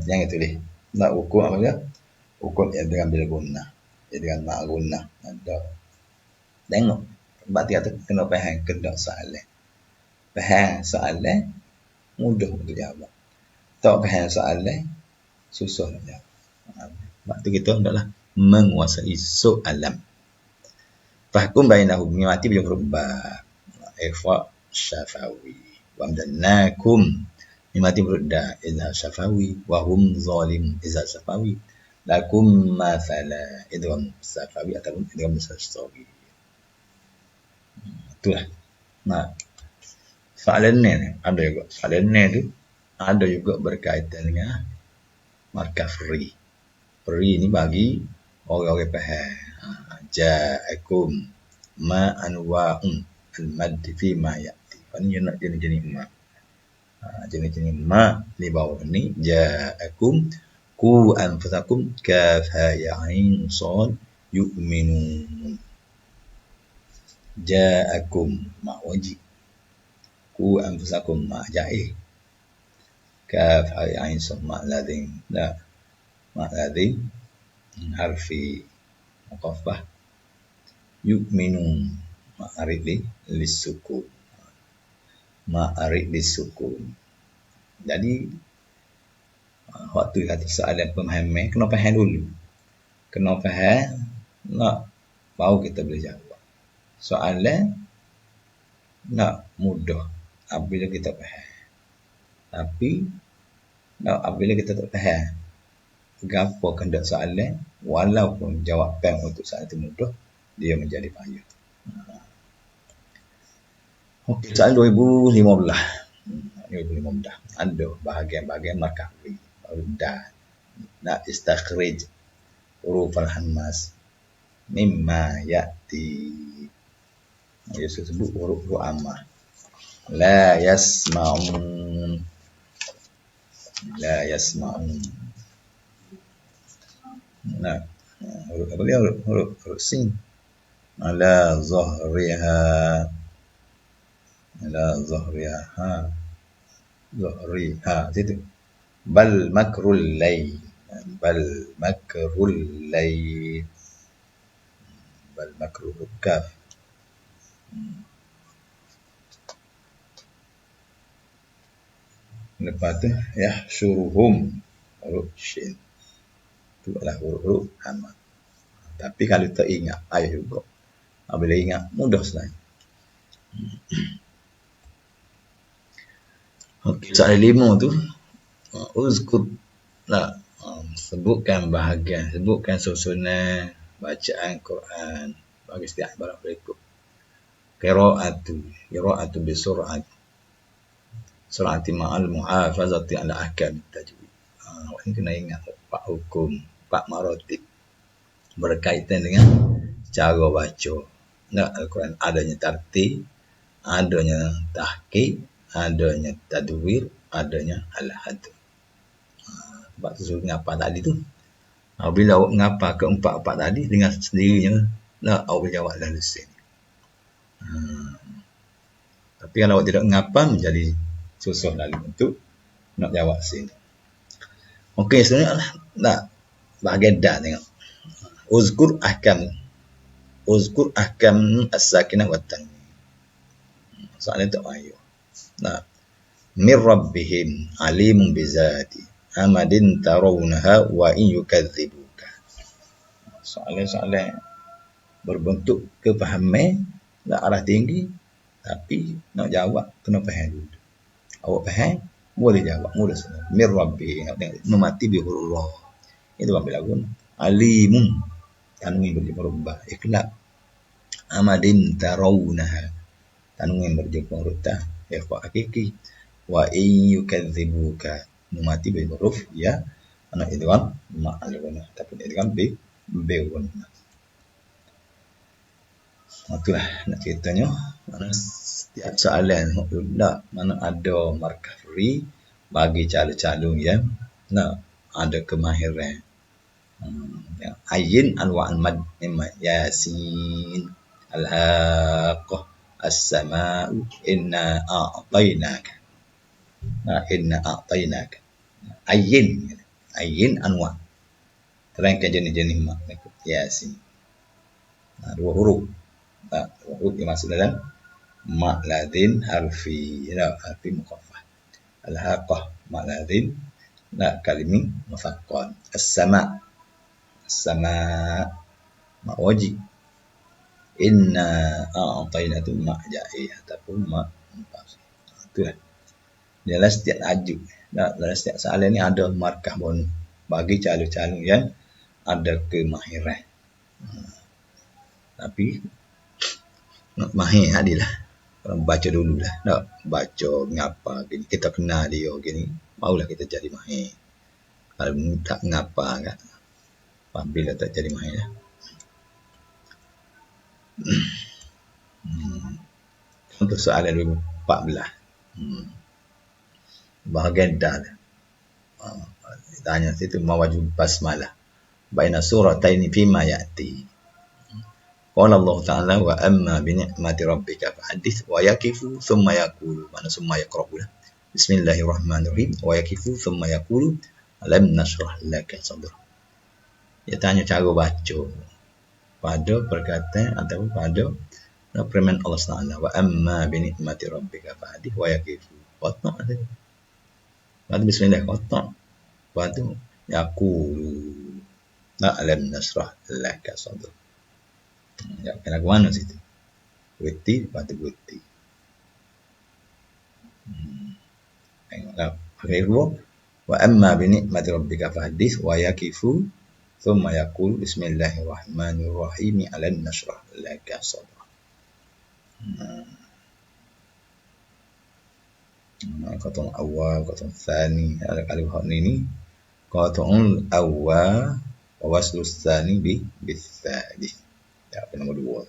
Jangan tulis. Hukum apa dia? Hukum yang dengan bila guna. Dengan mak guna. Ada. Tengok. Sebab dia kata kena faham kena soalan. Faham soalan mudah untuk jawab. Tak faham soalan susah nak jawab. Sebab tu kita hendaklah menguasai soalan. Fahkum bainahum mati bi huruf ba. Ikhfa syafawi. Wa amdannakum mati huruf da idza syafawi wa hum zalim idza syafawi. Lakum mathala idgham syafawi ataupun idgham syafawi. Itulah. Soalan ni ada juga. Soalan ni tu ada juga berkaitan dengan markah free. Free ni bagi orang-orang faham. Ja'akum ma anwa'un al-mad fi ma ya'ti. Ini nak jenis-jenis ma. Jenis-jenis ma di bawah ni ja'akum ku anfusakum kaf ha ya ain sad yu'minun. Ja'akum ma wajib. Ku anfusakum ma ja'i. Kaf ha ya ain sad ma ladhin. La ma ladhin harfi muqaffah yu'minun ma'arid lisukun. Ma'arid lisukun. Jadi waktu kata soalan pemahaman kena faham dulu. Kena faham nak baru kita boleh jawab. Soalan nak mudah apabila kita faham. Tapi nak apabila kita tak faham gapo kendak soalan walaupun jawapan untuk soalan itu mudah dia menjadi payah. Okey, soalan 2015. 2015 ada bahagian-bahagian markah da nak istakhrij huruf al-hammas mimma ya'ti. Dia sebut huruf amma. La yasma'un. La yasma'un. Nah, huruf apa dia? Huruf sin. Ala zahriha. Ala zahriha. Zahriha. Situ. Bal makrul layl. Bal makrul layl. Bal makrul kaf. Lepas tu yahsyuruhum huruf shin. Itu adalah huruf hamzah. Tapi kalau tak ingat ayat juga. Bila ingat mudah saja. Okey, soalan 5 tu uzkur lah, sebutkan bahagian, sebutkan susunan bacaan Quran bagi setiap ibarat berikut. Qira'atu bi sur'ati ma'al muhafazati ala ahkam tajwid. Ini kena ingat 4 hukum, 4 maratib berkaitan dengan cara baca. Nah, Al-Quran adanya tartib, adanya tahqiq, adanya tadwir, adanya al-had. Sebab tu ngapa tadi tu. Bila awak ngapa keempat-empat tadi dengan sendirinya, lah awak jawab dah lusin. Tapi kalau awak tidak ngapa menjadi susah lalu untuk nak jawab sini. Okey, sebenarnya nak bahagian dah tengok. Uzkur ahkam as-sakinah wa tanwin. Soalan tu ayo. Nah, mir rabbihim alimun bizati amadin tarawunaha wa in yukadzibuka. Soalan-soalan berbentuk kefahaman nak arah tinggi, tapi nak jawab kena faham dulu. Awak faham boleh jawab mudah saja. Mir rabbi memati bi huruf. Itu ambil lagu alimun. tanwin berjumpa ba. Iqlab amadin tarawunaha, tanwin berjumpa huruf ta, ikhfa hakiki. Wa in yukadzibuka, mati berhuruf ya, anak idgham ma'al-ghunnah, tapi idgham bi-ghunnah. Itulah nak ceritanya. Mana setiap soalan mana ada markah free bagi calon-calon yang nak ada kemahiran. Ayin anwa'al mad mimma yasin, al-haqqah, as-sama'u, inna a'tainaka. Inna a'tainaka. Ayin anwa'. Terangkan jenis-jenis mak yasin. Dua huruf. Huruf yang masuk dalam mak ladin harfi, harfi mukhaffaf. Al-haqqah mak ladin kalimi mufaqqal. As-sama' mak wajib. Inna a'tayna tu mak ja'i ataupun mak mufassil. Itulah. Dalam setiap tajuk, dalam setiap soalan ni ada markah bonus bagi calon-calon yang ada kemahiran. Tapi nak mahir adilah. Baca dululah. Nak baca ngapa gini. Kita kenal dia gini, barulah kita jadi mahir. Kalau tak ngapa kan, apabila tak jadi mahir lah. Untuk soalan 14. Bahagian dah. Tanya situ mawajib basmalah. Baina surataini fima ya'ti. Qala Allah Ta'ala wa amma bi ni'mati rabbika fahaddits wa yakifu thumma yaqulu, mana thumma yaqra'u. Bismillahirrahmanirrahim. Wa yakifu thumma yaqulu alam nashrah laka sadrak. Dia tanya cara baca pada perkataan ataupun pada firman Allah Ta'ala wa amma bi ni'mati rabbika fahaddits wa yakifu. Qata' ada. Pada bismillah qata'. Pada yaqulu alam nashrah laka sadrak. Ya, kena ke mana situ? Guti, batu guti. Tengoklah. Akhirnya, wa amma bi ni'mati rabbika fahaddits wa yakifu thumma yaqulu bismillahirrahmanirrahim alam nashrah laka sadrak. Qat'ul awwal, qat'ul tsani, alif ini qat'ul awwal wa waslus tsani bis tsalits. Ya, nombor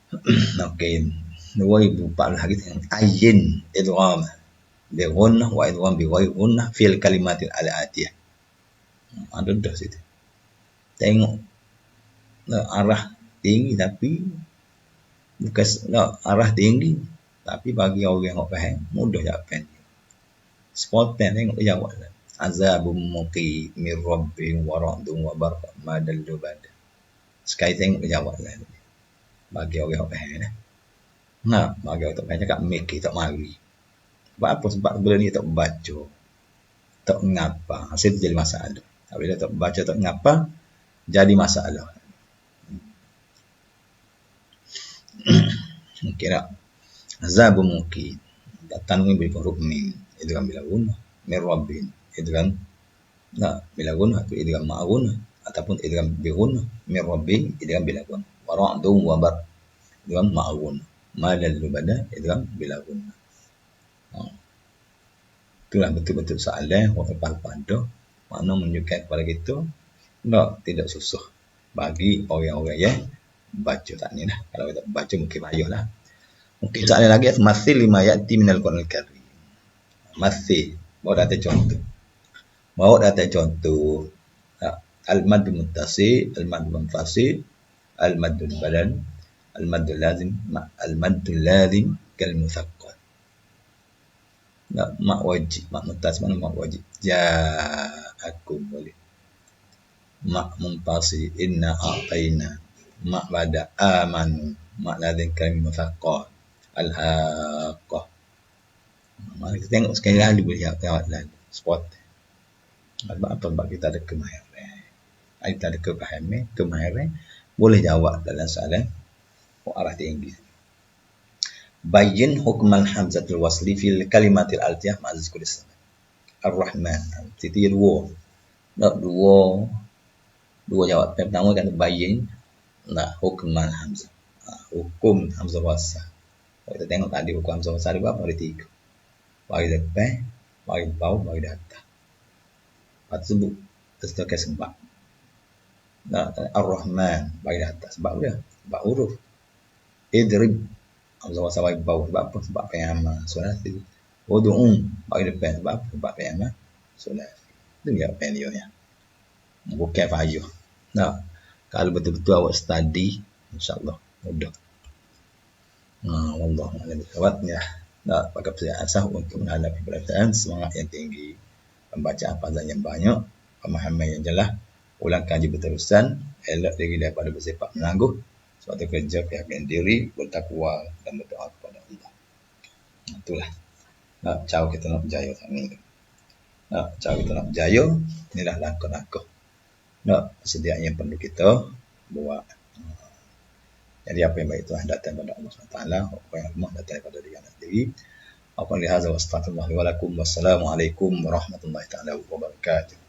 2. Okey. 2004 lagi ayin idgham bi ghunnah wa idgham bi ghairi ghunnah fil kalimatil al-atiyah. Ada dah situ. Tengok arah tinggi tapi bukan arah tinggi tapi bagi orang yang faham mudah jawapan. Spontan tengok jawab. Azabum muqi mir rabbin wa ra'dun wa barq ma dallu bad. Sekali tengok jawab lah. Bagi orang yang faham dah. Nah, bagi orang tak faham cakap mikir tak mari. Sebab apa? Sebab benda ni tak baca. Tak ngapa. Hasil tu jadi masalah. Bila tak baca tak ngapa jadi masalah. Kira azabum muqi. Tanwin beri huruf mim. Itu kan bila guna mir rabbin. Idgham bila guna atau idgham ma'a guna ataupun idgham bi guna min rabbi idgham bila guna wa ra'dun wa bar idgham ma'a guna ma dallu bada idgham bila guna. Itulah betul-betul soalan yang pada makna menunjukkan kepada kita tidak susah bagi orang-orang yang baca tak ni lah. Kalau kita baca mungkin payahlah. Mungkin soalan lagi masih lima ya'ti minal Qur'anil Karim. Masih bawa data contoh. Bawa data contoh al-mad muttasil, al-mad munfasil, al-madul badan, al-madul lazim kal musaqqal. Mak wajib, mak muttasil mana mak wajib? Ja'akum boleh. Mak munfasil inna a'tayna. Mak bada amanu, mak lazim kal musaqqal. Al-haqqah. Mari kita tengok sekali lagi boleh jawab lagi. Spot. Sebab apa? Sebab kita ada kemahiran. Kita ada kemahiran boleh jawab dalam soalan arah tinggi. Bayyin hukmal hamzatul wasli fil kalimatil altiyah ma'az kulis. Ar-Rahman. Situ dia dua. Nak dua jawapan. Pertama kan bayin. Nah, hukman hamzah. Hukum hamzah wasal. Kalau kita tengok tadi hukum hamzah wasal ada berapa? Ada tiga. Bagi depan, bagi bawah, bagi di atas. Lepas tu sebut tersetukai sebab. Nah, Ar-Rahman bagi di atas. Sebab dia. Sebab huruf. Idrib. Hamzah wasal bagi bawah. Sebab apa? Sebab penyaman. Sulasi. Udu'um bagi depan. Sebab apa? Sebab penyaman. Sulasi. Itu jawapan dia ni. Bukan fayuh. Nah, kalau betul-betul awak study, insyaAllah mudah. Wallahu a'lam bishawab ya. Nah, pakai persiasan untuk menghadapi pelajaran, semangat yang tinggi, pembacaan hafazan yang banyak, pemahaman yang jelas, ulang kaji berterusan, elak diri daripada bersifat menangguh, suatu kerja keyakinan diri, bertakwa dan berdoa kepada Allah. Itulah. Nah, cara kita nak berjaya saat ini. Nah, cara kita nak berjaya, inilah langkah-langkah. Nah, persediaan yang perlu kita buat. Jadi apa yang baik itu datang daripada Allah SWT, apa yang lemah datang daripada diri anda sendiri. Apa yang lihat wa astagfirullah wa lakum. Wassalamualaikum warahmatullahi taala wabarakatuh.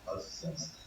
Awesome.